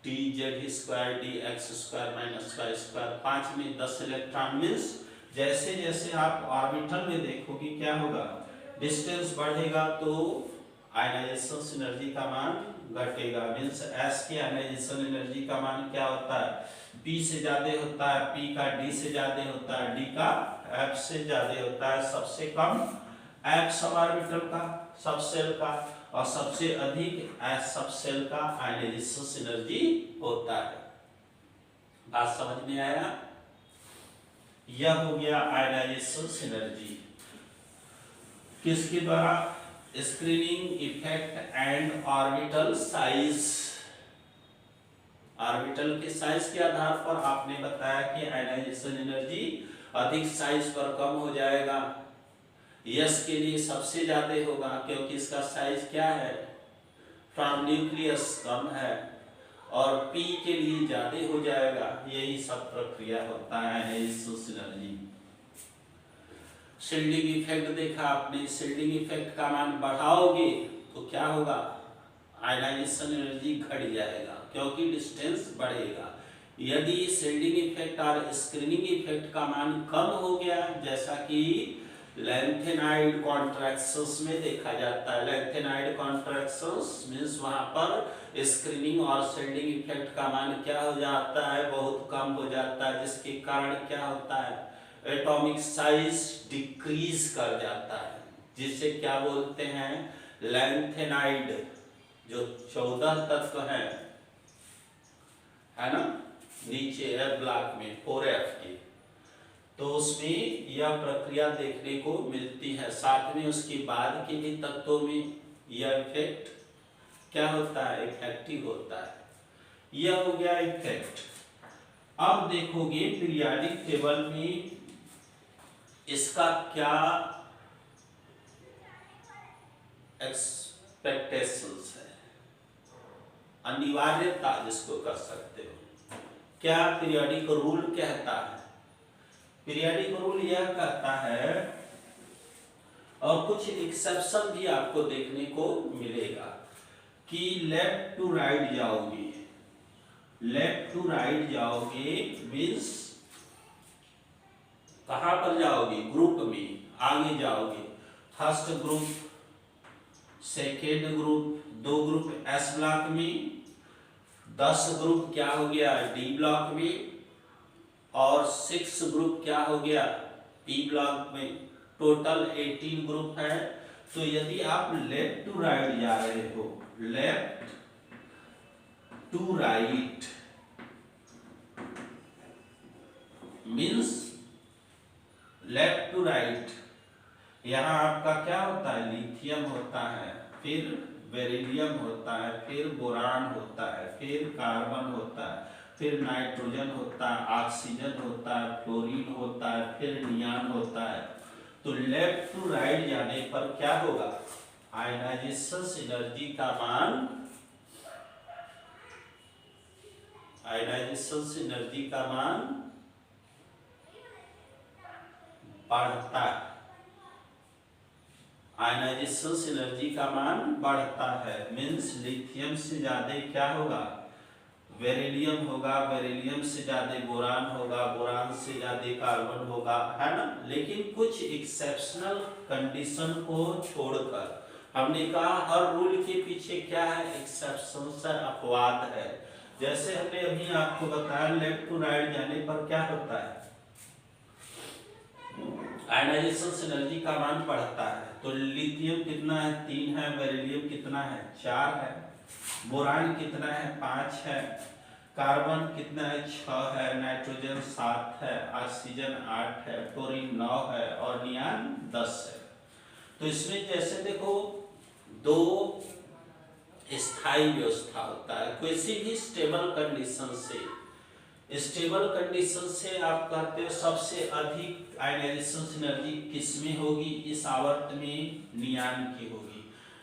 d z square d x square minus y square, 5 में 10 इलेक्ट्रॉन। मीन्स जैसे जैसे आप ऑर्बिटल में देखोगे क्या होगा, डिस्टेंस बढ़ेगा तो आयनाइजेशन एनर्जी का मान घटेगा। मीन्स एस की आयनाइजेशन एनर्जी का मान क्या होता है, पी से ज्यादा होता है, पी का डी से ज्यादा होता है, डी का एफ से ज्यादा होता है। सबसे कम एफ सब ऑर्बिटल का, सब सेल का, और सबसे अधिक एस सब सेल का आयनाइजेशन एनर्जी होता है। बात समझ में आया? यह हो गया आयनाइजेशन एनर्जी। किसके द्वारा? Screening effect and orbital size. Orbital के साइज के आधार पर आपने बताया कि आयनाइजेशन एनर्जी अधिक साइज पर कम हो जाएगा। यस के लिए सबसे ज्यादा होगा क्योंकि इसका साइज क्या है, फ्रॉम न्यूक्लियस कम है, और पी के लिए ज्यादा हो जाएगा। यही सब प्रक्रिया होता है आयनाइजेशन एनर्जी। शील्डिंग इफेक्ट देखा आपने, शील्डिंग इफेक्ट का मान बढ़ाओगे तो क्या होगा, आयनाइजेशन एनर्जी घट जाएगा क्योंकि डिस्टेंस बढ़ेगा। यदि शील्डिंग इफेक्ट और स्क्रीनिंग इफेक्ट का मान कम हो गया, जैसा कि लैंथेनाइड कॉन्ट्रैक्शंस में देखा जाता है, लैंथेनाइड कॉन्ट्रैक्शंस मींस वहां पर स्क्रीनिंग और शील्डिंग इफेक्ट का मान क्या हो जाता है, बहुत कम हो जाता है, जिसके कारण क्या होता है, एटॉमिक साइज डिक्रीज कर जाता है, जिसे क्या बोलते हैं, लैंथेनाइड। जो 14 तत्व है ना, नीचे एफ ब्लॉक में 4F के, तो उसमें यह प्रक्रिया देखने को मिलती है। साथ में उसके बाद के भी तत्वों में यह इफेक्ट क्या होता है, इफेक्टिव होता है। यह हो गया इफेक्ट। अब देखोगे पीरियोडिक टेबल में इसका क्या एक्सपेक्टेशंस है, अनिवार्यता जिसको कर सकते हो। क्या पीरियोडिक रूल कहता है? पीरियोडिक रूल यह कहता है, और कुछ एक्सेप्शन भी आपको देखने को मिलेगा, कि लेफ्ट टू राइट जाओगे, लेफ्ट टू राइट जाओगे मीन्स कहां पर जाओगे, ग्रुप में आगे जाओगे, first group, second group, 2 group S block में, 10 ग्रुप क्या हो गया डी ब्लॉक में, और 6 ग्रुप क्या हो गया पी ब्लॉक में। टोटल 18 ग्रुप है। तो यदि आप लेफ्ट टू राइट जा रहे हो, left to right means left to right, यहां आपका क्या होता है, लिथियम होता है, फिर बेरिलियम होता है, फिर बोरान होता है, फिर कार्बन होता है, फिर नाइट्रोजन होता है, ऑक्सीजन होता है, फ्लोरीन होता है, फिर नियान होता है। तो लेफ्ट टू राइट जाने पर क्या होगा, आयनाइजेशन एनर्जी का मान, आयनाइजेशन एनर्जी का मान बढ़ता है, आयनाइजेशन एनर्जी का मान बढ़ता है। मीन्स लिथियम से ज्यादा क्या होगा, बेरिलियम होगा, बेरिलियम से ज्यादा बोरान होगा, बोरान से ज्यादा कार्बन होगा, है ना। लेकिन कुछ एक्सेप्शनल कंडीशन को छोड़कर, हमने कहा हर रूल के पीछे क्या है, एक्सेप्शन से अपवाद है। जैसे हमने अभी आपको बताया लेफ्ट टू राइट जाने पर क्या होता है, आयनाइजेशन एनर्जी का मान बढ़ता है। तो लिथियम कितना है, 3 है, बेरिलियम कितना है, 4 है, बोरान कितना है, 5 है, कार्बन कितना है, 6 है, नाइट्रोजन 7 है, ऑक्सीजन 8 है, फ्लोरीन 9 है, और नियान 10 है। तो इसमें जैसे देखो 2 स्थायी व्यवस्था होता है, किसी भी स्टेबल कंडीशन से, स्टेबल कंडीशन से आप कहते हो सबसे अधिक आयनाइजेशन एनर्जी किसमें होगी, इस आवर्त में नियान की होगी।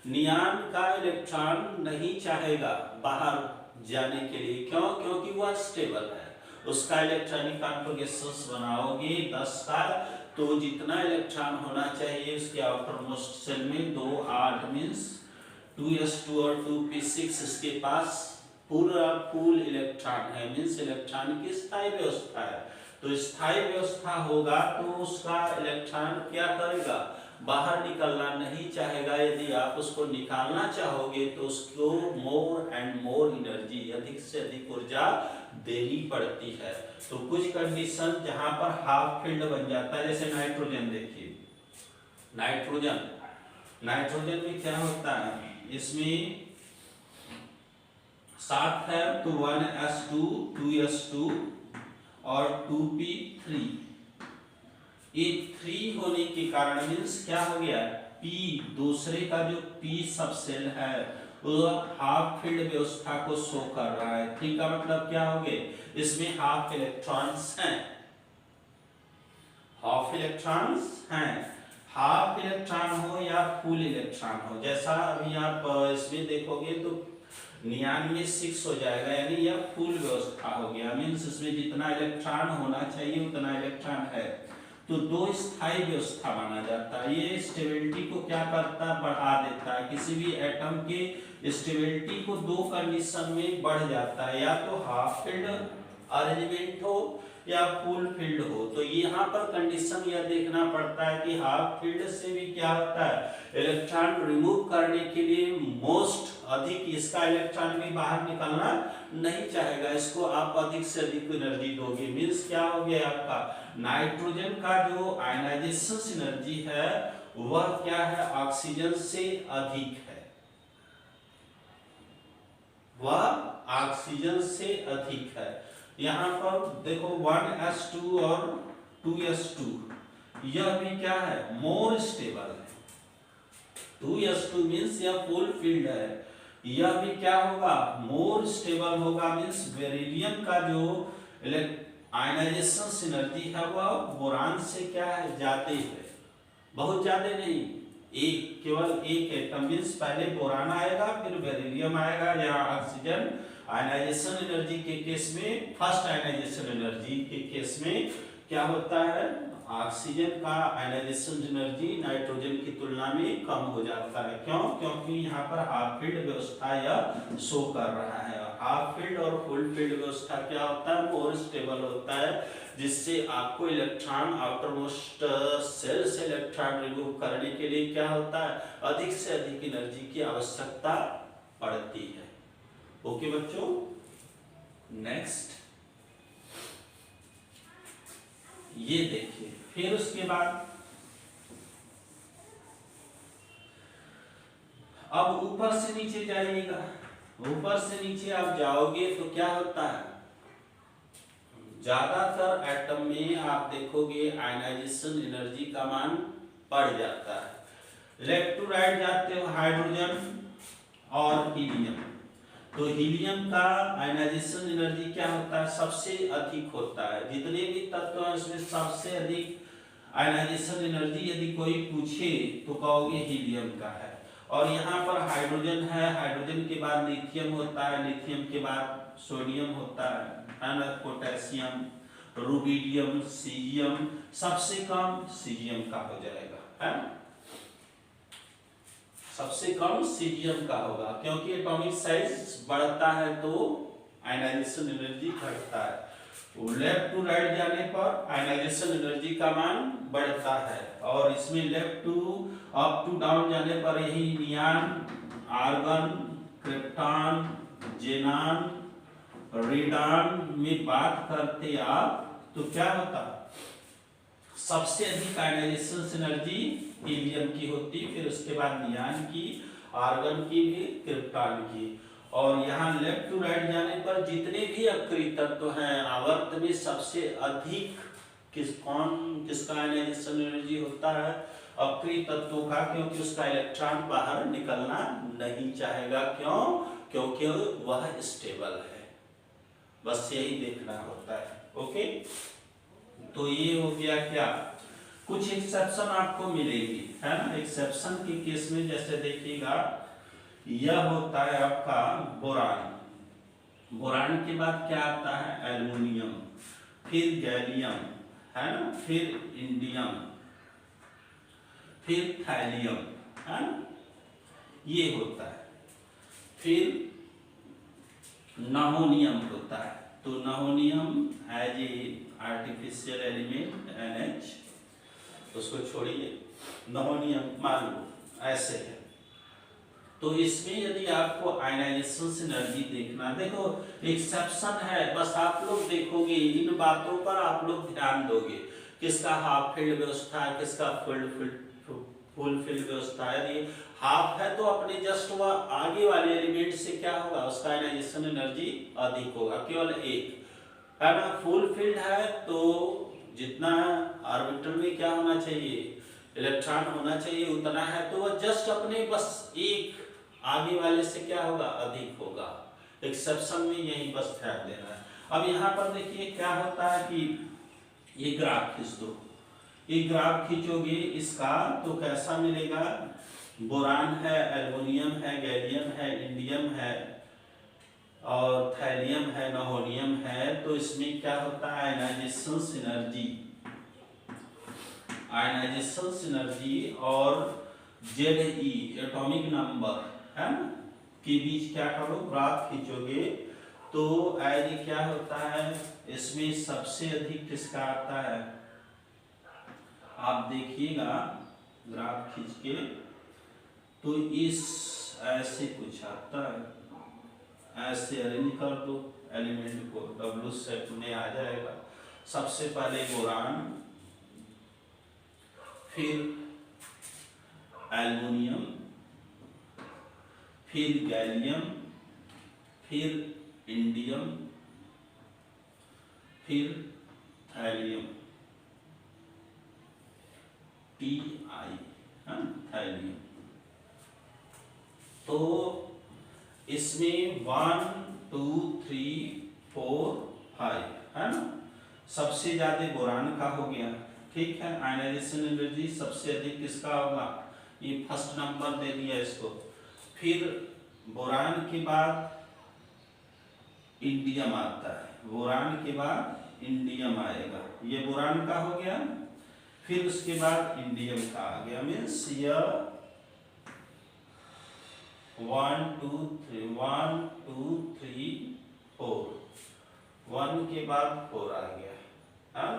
नियान का इलेक्ट्रॉन नहीं चाहेगा बाहर जाने के लिए, क्यों, क्योंकि वह स्टेबल है। उसका इलेक्ट्रॉनिक कॉन्फ़िगरेशन बनाओगे 10 का, तो जितना इलेक्ट्रॉन होना चाहिए उसके आउटर मोस्ट शेल में 2 8 मीन्स 2s2 और 2p6 इसके पास पूरा फुल इलेक्ट्रॉन है, मीन्स इलेक्ट्रॉन की स्थायी व्यवस्था है। तो स्थायी व्यवस्था होगा तो उसका इलेक्ट्रॉन क्या करेगा, बाहर निकलना नहीं चाहेगा। यदि आप उसको निकालना चाहोगे तो उसको मोर एंड मोर एनर्जी, अधिक से अधिक ऊर्जा देनी पड़ती है। तो कुछ कंडीशन जहां पर हाफ फील्ड बन जाता है, जैसे नाइट्रोजन देखिए, नाइट्रोजन में क्या होता है, इसमें 7 है तो 1s2 2s2 और 2p3, ये 3 होने के कारण मीन्स क्या हो गया, p दूसरे का जो p सब सेल है वो हाफ फील्ड व्यवस्था को शो कर रहा है। 3 का मतलब क्या हो गए, इसमें हाफ इलेक्ट्रॉन्स हैं, हाफ इलेक्ट्रॉन हो या फुल इलेक्ट्रॉन हो, जैसा अभी आप इसमें देखोगे तो 99 हो जाएगा, यानी यह फुल व्यवस्था हो गया, मीन्स इसमें जितना इलेक्ट्रॉन होना चाहिए उतना इलेक्ट्रॉन है। तो 2 स्थायी व्यवस्था माना जाता है। ये स्टेबिलिटी को क्या करता है, बढ़ा देता है। किसी भी एटम के स्टेबिलिटी को 2 कंडीशन में बढ़ जाता है, या तो हाफ फील्ड अरेंजमेंट हो या फुल फील्ड हो। तो यहाँ पर कंडीशन यह देखना पड़ता है कि हाफ फील्ड से भी क्या होता है, इलेक्ट्रॉन रिमूव करने के लिए मोस्ट अधिक इसका इलेक्ट्रॉन भी बाहर निकलना नहीं चाहेगा, इसको आप अधिक से अधिक एनर्जी दोगे। मीन्स क्या हो गया, आपका नाइट्रोजन का जो आयनाइजेशन एनर्जी है वह क्या है, ऑक्सीजन से अधिक है, वह ऑक्सीजन से अधिक है। यहाँ पर देखो 1s2 और 2s2, यह भी क्या है, मोर स्टेबल है। 2s2 मीन्स यह फुल फील्ड है, यह भी क्या होगा, मोर स्टेबल होगा, मीन्स बेरिलियम का जो आयनाइजेशन एनर्जी है वह बोरान से क्या है, ज्यादा है, बहुत ज्यादा नहीं, एक केवल एक एटम, मीन्स पहले बोरान आएगा फिर बेरिलियम आएगा। यहाँ ऑक्सीजन आयनाइजेशन एनर्जी के केस में, फर्स्ट आयनाइजेशन एनर्जी के केस में क्या होता है, ऑक्सीजन का आयनाइजेशन एनर्जी नाइट्रोजन की तुलना में कम हो जाता है। क्यों, क्योंकि यहाँ पर हाफ फील्ड व्यवस्था यह शो कर रहा है। हाफ फील्ड और फुल फील्ड व्यवस्था क्या होता है, मोर स्टेबल होता है, जिससे आपको इलेक्ट्रॉन आउटर मोस्ट सेल से इलेक्ट्रॉन रिमूव करने के लिए क्या होता है, अधिक से अधिक एनर्जी की आवश्यकता पड़ती है। ओके बच्चों, नेक्स्ट ये देखिए, फिर उसके बाद अब ऊपर से नीचे जाइएगा। ऊपर से नीचे आप जाओगे तो क्या होता है, ज्यादातर एटम में आप देखोगे आयनाइजेशन एनर्जी का मान बढ़ जाता है। लेफ्ट टू राइट जाते हो, हाइड्रोजन और हीलियम, तो हीलियम का आयनाइजेशन एनर्जी क्या होता है, सबसे अधिक होता है। जितने भी तत्व हैं उसमें सबसे अधिक आयनाइजेशन एनर्जी यदि कोई पूछे तो कहोगे हीलियम का है। और यहाँ पर हाइड्रोजन है, हाइड्रोजन के बाद लिथियम होता है, लिथियम के बाद सोडियम होता है ना, पोटेशियम, रुबिडियम, सीजियम, सबसे कम सीजियम का हो जाएगा, है ना, सबसे कम सीजियम का होगा, क्योंकि एटॉमिक साइज बढ़ता है तो आयनाइजेशन एनर्जी घटता है। लेफ्ट टू राइट जाने पर आयनाइजेशन एनर्जी का मान बढ़ता है, और इसमें left to up to down जाने पर यही neon, argon, krypton, xenon, radon में बात करते आप तो क्या होता, सबसे अधिक आयनाइजेशन एनर्जी हीलियम की होती, फिर उसके बाद नियान की, आर्गन की भी, क्रिप्टॉन की। और यहाँ लेफ्ट टू राइट जाने पर जितने भी अक्रिय तत्व हैं आवर्त में सबसे अधिक किसका आयनाइजेशन एनर्जी होता है, अक्रिय तत्वों का, क्योंकि उसका इलेक्ट्रॉन बाहर निकलना नहीं चाहेगा। क्यों, क्योंकि वह स्टेबल है। बस यही देखना होता है। ओके, तो ये हो गया क्या, कुछ एक्सेप्शन आपको मिलेगी, है ना। एक्सेप्शन के केस में जैसे देखिएगा, यह होता है आपका बोरान, बोरान के बाद क्या आता है, एल्युमिनियम, फिर गैलियम, है ना, फिर इंडियम, फिर थैलियम, है ना, ये होता है। फिर नहोनियम होता है। तो nihonium as a artificial element NH, उसको छोड़िए, नहोनियम मान लो ऐसे है। तो इसमें यदि आपको आयनाइजेशन एनर्जी देखना, देखो एक्सेप्शन है, बस आप लोग देखोगे इन बातों पर आप लोग ध्यान दोगे, किसका हाफ फील्ड व्यवस्था है, किसका फुल फील्ड व्यवस्था है। यदि हाफ है तो अपने जस्ट वह आगे वाले एलिमेंट से क्या होगा, उसका आयनाइजेशन एनर्जी अधिक होगा, केवल एक, है ना। फुल फील्ड है तो जितना ऑर्बिटल में क्या होना चाहिए, इलेक्ट्रॉन होना चाहिए, उतना है तो वह जस्ट अपने बस एक आगे वाले से क्या होगा, अधिक होगा। एक्सेप्शन में यही बस ध्यान देना है। अब यहाँ पर देखिए क्या होता है कि ये ग्राफ खींच दो, ये ग्राफ खींचोगे इसका तो कैसा मिलेगा, बोरान है, एल्युमिनियम है, गैलियम है, इंडियम है और थैलियम है, नहोनियम है। तो इसमें क्या होता है, आयनाइजेशन एनर्जी और ZE एटॉमिक नंबर, है ना, के बीच क्या करो, ग्राफ खींचोगे तो एज क्या होता है, इसमें सबसे अधिक किसका आता है, आप देखिएगा ग्राफ खींच के तो इस ऐसे कुछ आता है, ऐसे अरेंज कर दो एलिमेंट को, W सेट में आ जाएगा। सबसे पहले बोरान, फिर एल्युमिनियम, फिर गैलियम, फिर इंडियम, फिर थैलियम, Ti, थैलियम। तो इसमें 1 2 3 4 5, है ना, सबसे ज्यादा बोरान का हो गया, ठीक है। आयनाइजेशन एनर्जी सबसे अधिक किसका होगा, ये फर्स्ट नंबर दे दिया इसको। फिर बोरान के बाद इंडियम आता है, बोरान के बाद इंडियम आएगा, ये बोरान का हो गया। फिर उसके बाद इंडियम का आ गया, मीन्स यह 1 2 3 1 2 3 4, 1 के बाद 4 आ गया, हाँ,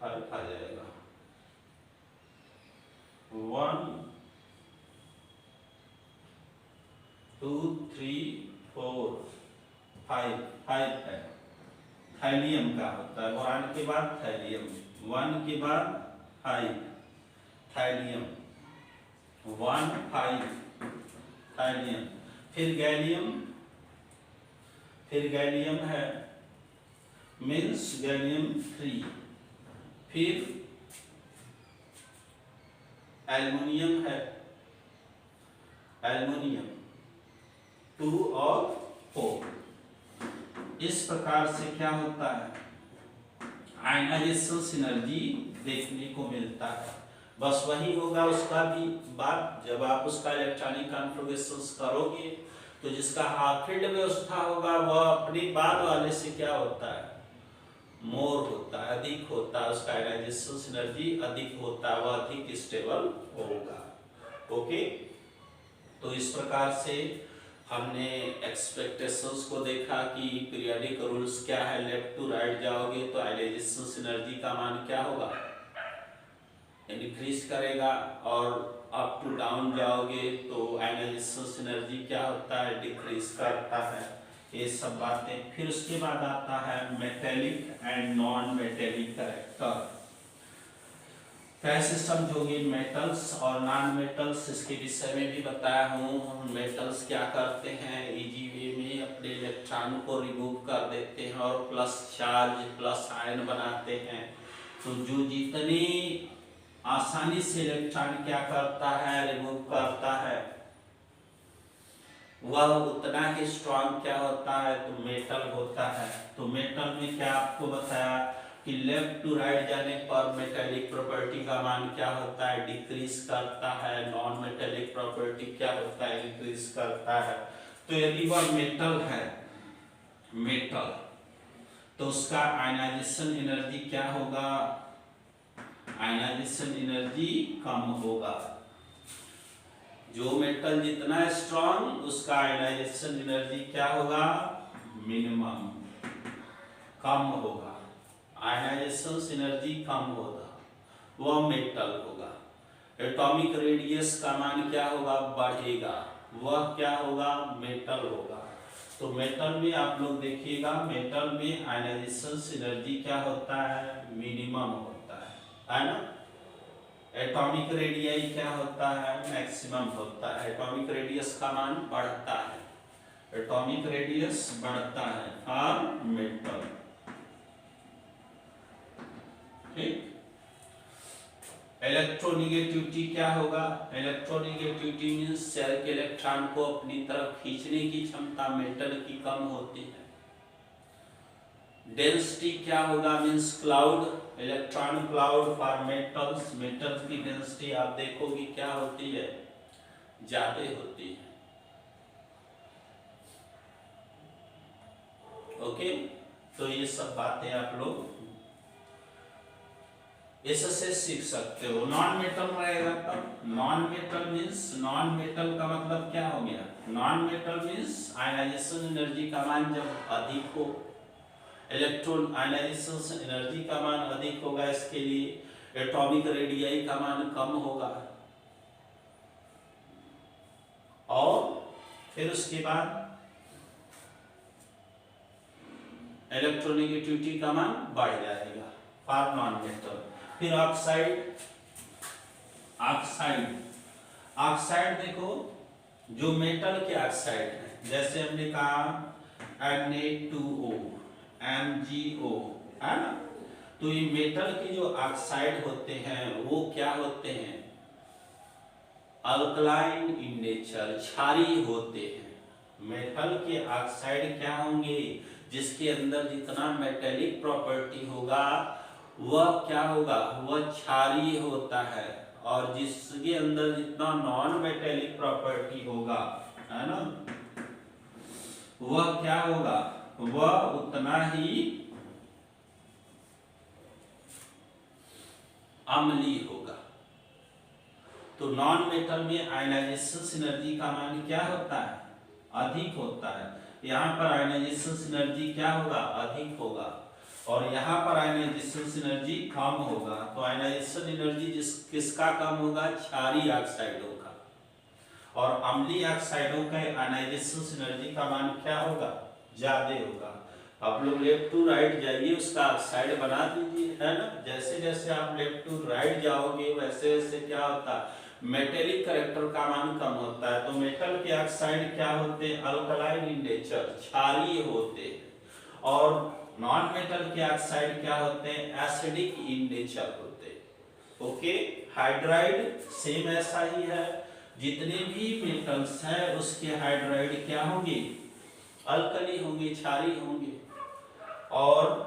आ जाएगा 1 2 3 4 5 है। थैलियम का होता है, बोरान के बाद थैलियम, 1 के बाद 5 थैलियम, 1 5 थैलियम। फिर गैलियम है, मीन्स गैलियम 3। फिर एल्युमिनियम है, एल्युमिनियम 2 और 4। इस प्रकार से क्या होता है, आयनाइजेशन एनर्जी देखने को मिलता है। बस वही होगा उसका भी बात, जब आप उसका इलेक्ट्रॉनिक कॉन्फ़िगरेशंस करोगे तो जिसका हाफ फील्ड व्यवस्था होगा वह अपने बाद वाले से क्या होता है, मोर होता है, अधिक होता है, उसका आयनाइजेशन एनर्जी अधिक होता है, वह अधिक स्टेबल होगा। ओके, तो इस प्रकार से हमने एक्सपेक्टेशंस को देखा कि पीरियोडिक रूल्स क्या है। लेफ्ट टू राइट जाओगे तो आयनाइजेशन एनर्जी का मान क्या होगा, इंक्रीज करेगा, और अप टू डाउन जाओगे तो आयनाइजेशन एनर्जी क्या होता है, डिक्रीज करता है। ये सब बातें। फिर उसके बाद आता है metallic and non metallic character. कैसे समझोगे मेटल्स और नॉन मेटल्स, इसके विषय में भी बताया हूँ। मेटल्स क्या करते हैं, इजी वे में अपने इलेक्ट्रॉन को रिमूव कर देते हैं और प्लस चार्ज प्लस आयन बनाते हैं। तो जो जितनी आसानी से इलेक्ट्रॉन क्या करता है, रिमूव करता है, वह उतना ही स्ट्रॉन्ग क्या होता है, तो मेटल होता है। तो मेटल में क्या आपको बताया कि लेफ्ट टू राइट जाने पर मेटेलिक प्रॉपर्टी का मान क्या होता है, डिक्रीज करता है। नॉन मेटेलिक प्रॉपर्टी क्या होता है, इंक्रीज करता है। तो यदि वह मेटल है, मेटल तो उसका आयनाइजेशन एनर्जी क्या होगा, आयनाइजेशन एनर्जी कम होगा। जो मेटल जितना स्ट्रॉन्ग उसका आयनाइजेशन एनर्जी क्या होगा, मिनिमम, कम होगा। आयनाइजेशन एनर्जी कम होगा वह मेटल होगा। एटॉमिक रेडियस का मान क्या होगा, बढ़ेगा, वह क्या होगा, मेटल होगा। तो मेटल में आप लोग देखिएगा, मेटल में आयनाइजेशन एनर्जी क्या होता है, मिनिमम होता है ना। एटॉमिक रेडियस क्या होता है, मैक्सिमम होता है। एटॉमिक रेडियस का मान बढ़ता है, एटॉमिक रेडियस बढ़ता है फॉर मेटल। ठीक। इलेक्ट्रोनिगेटिविटी क्या होगा, इलेक्ट्रोनिगेटिविटी मींस शेल के इलेक्ट्रॉन को अपनी तरफ खींचने की क्षमता मेटल की कम होती है। डेंसिटी क्या होगा, means cloud, electron cloud for metals, metals की डेंसिटी आप देखोगे क्या होती है, ज्यादा होती है। ओके, तो ये सब बातें आप लोग इससे सीख सकते हो। नॉन मेटल रहेगा तब, non metal means, non metal का मतलब क्या हो गया, non metal means ionization energy का मान जब अधिक हो, इलेक्ट्रॉन आयनाइजेशन एनर्जी का मान अधिक होगा, इसके लिए एटॉमिक रेडियस का मान कम होगा, और फिर उसके बाद इलेक्ट्रोनिगेटिविटी का मान बढ़ जाएगा फॉर नॉन मेटल। फिर ऑक्साइड, ऑक्साइड, ऑक्साइड देखो, जो मेटल के ऑक्साइड है, जैसे हमने कहा Na2O, MgO, है ना। तो ये मेटल के जो ऑक्साइड होते हैं वो क्या होते हैं, अल्कलाइन इन नेचर, क्षारीय होते हैं। मेटल के ऑक्साइड क्या होंगे, जिसके अंदर जितना मेटेलिक प्रॉपर्टी होगा वह क्या होगा, वह क्षारीय होता है, और जिसके अंदर जितना नॉन मेटेलिक प्रॉपर्टी होगा, है ना, वह क्या होगा, वह उतना ही अम्लीय होगा। तो नॉन मेटल में आयनाइजेशन एनर्जी का मान क्या होता है, अधिक होता है। यहाँ पर आयनाइजेशन एनर्जी क्या होगा, अधिक होगा, और यहाँ पर आयनाइजेशन एनर्जी कम होगा। तो आयनाइजेशन एनर्जी किसका कम होगा, क्षारीय ऑक्साइडों का, और अम्लीय ऑक्साइडों का आयनाइजेशन एनर्जी का मान क्या होगा, ज्यादा होगा। आप लोग लेफ्ट टू राइट जाइए, उसका ऑक्साइड बना दीजिए, है ना। जैसे जैसे आप लेफ्ट टू राइट जाओगे वैसे वैसे क्या होता है, मेटेलिक कैरेक्टर का मान कम होता है। तो मेटल के ऑक्साइड क्या होते हैं, अल्कलाइन इन नेचर, क्षारीय होते हैं, और नॉन मेटल के ऑक्साइड क्या होते हैं, एसिडिक इन नेचर होते हैं। ओके, हाइड्राइड सेम ऐसा ही है, जितने भी मेटल्स हैं उसके हाइड्राइड क्या होंगे, अल्कली होंगे, क्षारीय होंगे। और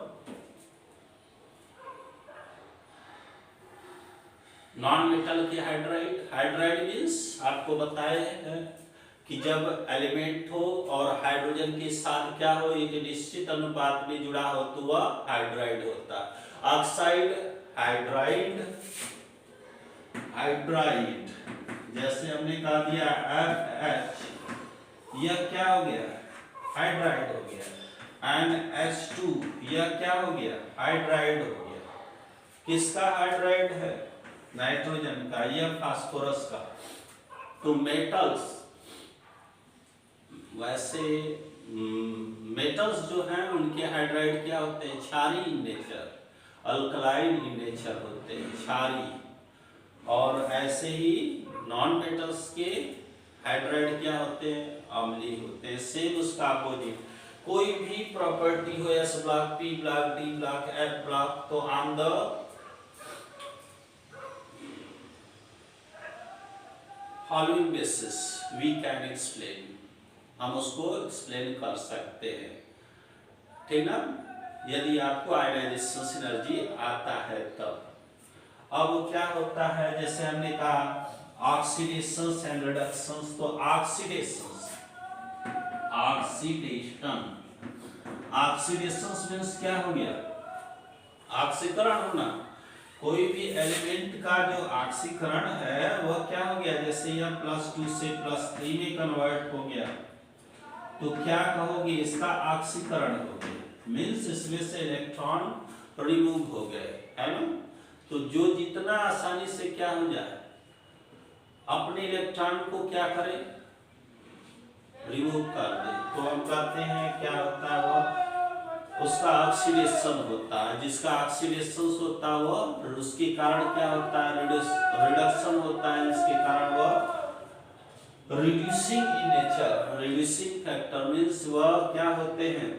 नॉन मेटल के हाइड्राइड, हाइड्राइड मींस आपको बताए हैं कि जब एलिमेंट हो और हाइड्रोजन के साथ क्या हो, एक निश्चित अनुपात में जुड़ा हो तो वह हाइड्राइड होता है। ऑक्साइड, हाइड्राइड, हाइड्राइड, जैसे हमने कहा दिया FH, यह क्या हो गया, हाइड्राइड हो गया। NH2, यह क्या हो गया, हाइड्राइड हो गया। किसका हाइड्राइड है, नाइट्रोजन का, यह फास्फोरस का। तो मेटल्स, वैसे मेटल्स जो हैं उनके हाइड्राइड क्या होते हैं, क्षारीय in nature, alkaline in nature होते हैं, क्षारीय। और ऐसे ही नॉन मेटल्स के हाइड्राइड क्या होते हैं, अम्लीय होते हैं। सेम उसका अपोजिट, कोई भी प्रॉपर्टी हो, S block, P block, D block, F block, तो on the following basis we can explain, हम उसको एक्सप्लेन कर सकते हैं, ठीक ना, यदि आपको आयनाइजेशन एनर्जी आता है तब। अब क्या होता है, जैसे हमने कहा ऑक्सीडेशन एंड रिडक्शन, तो ऑक्सीडेशन, ऑक्सीडेशन ऑक्सीडेशन मींस क्या हो गया, ऑक्सीकरण होना। कोई भी एलिमेंट का जो ऑक्सीकरण है वह क्या हो गया, जैसे यह +2 से +3 में कन्वर्ट हो गया तो क्या कहोगे, इसका ऑक्सीकरण हो गया, मींस इसमें से इलेक्ट्रॉन रिमूव हो गए, है ना। तो जो जितना आसानी से क्या हो जाए, अपने इलेक्ट्रॉन को क्या करे, रिमूव कर दे, तो हम कहते हैं क्या होता है, वो उसका ऑक्सीडेशन होता है। जिसका ऑक्सीडेशन होता है वो, उसके कारण क्या होता है, रिडक्शन होता है, जिसके कारण वो reducing in nature, reducing factor means वह क्या होते हैं,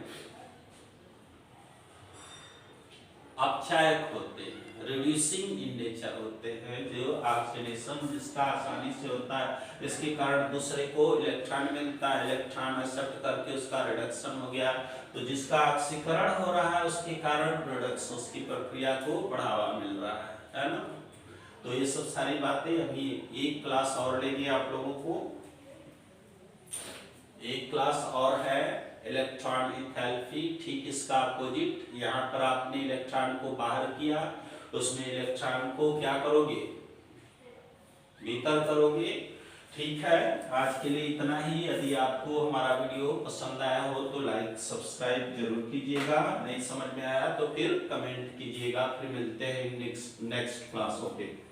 अपक्षयक होते हैं, रिड्यूसिंग इन नेचर होते हैं। जो ऑक्सीडेशन जिसका आसानी से होता है, इसके कारण दूसरे को इलेक्ट्रॉन मिलता है, इलेक्ट्रॉन एक्सेप्ट करके उसका रिडक्शन हो गया। तो जिसका ऑक्सीकरण हो रहा है उसके कारण रिडक्शन, उसकी प्रक्रिया को बढ़ावा मिल रहा है ना। तो ये सब सारी बातें अभी एक क्लास और लेंगे आप लोगों को, एक क्लास और है इलेक्ट्रॉन इथैल्पी, ठीक इसका अपोजिट। यहाँ पर आपने इलेक्ट्रॉन को बाहर किया, उसमें इलेक्ट्रॉन को क्या करोगे, भीतर करोगे, ठीक है। आज के लिए इतना ही। यदि आपको हमारा वीडियो पसंद आया हो तो लाइक सब्सक्राइब जरूर कीजिएगा, नहीं समझ में आया तो फिर कमेंट कीजिएगा। फिर मिलते हैं नेक्स्ट क्लास। ओके।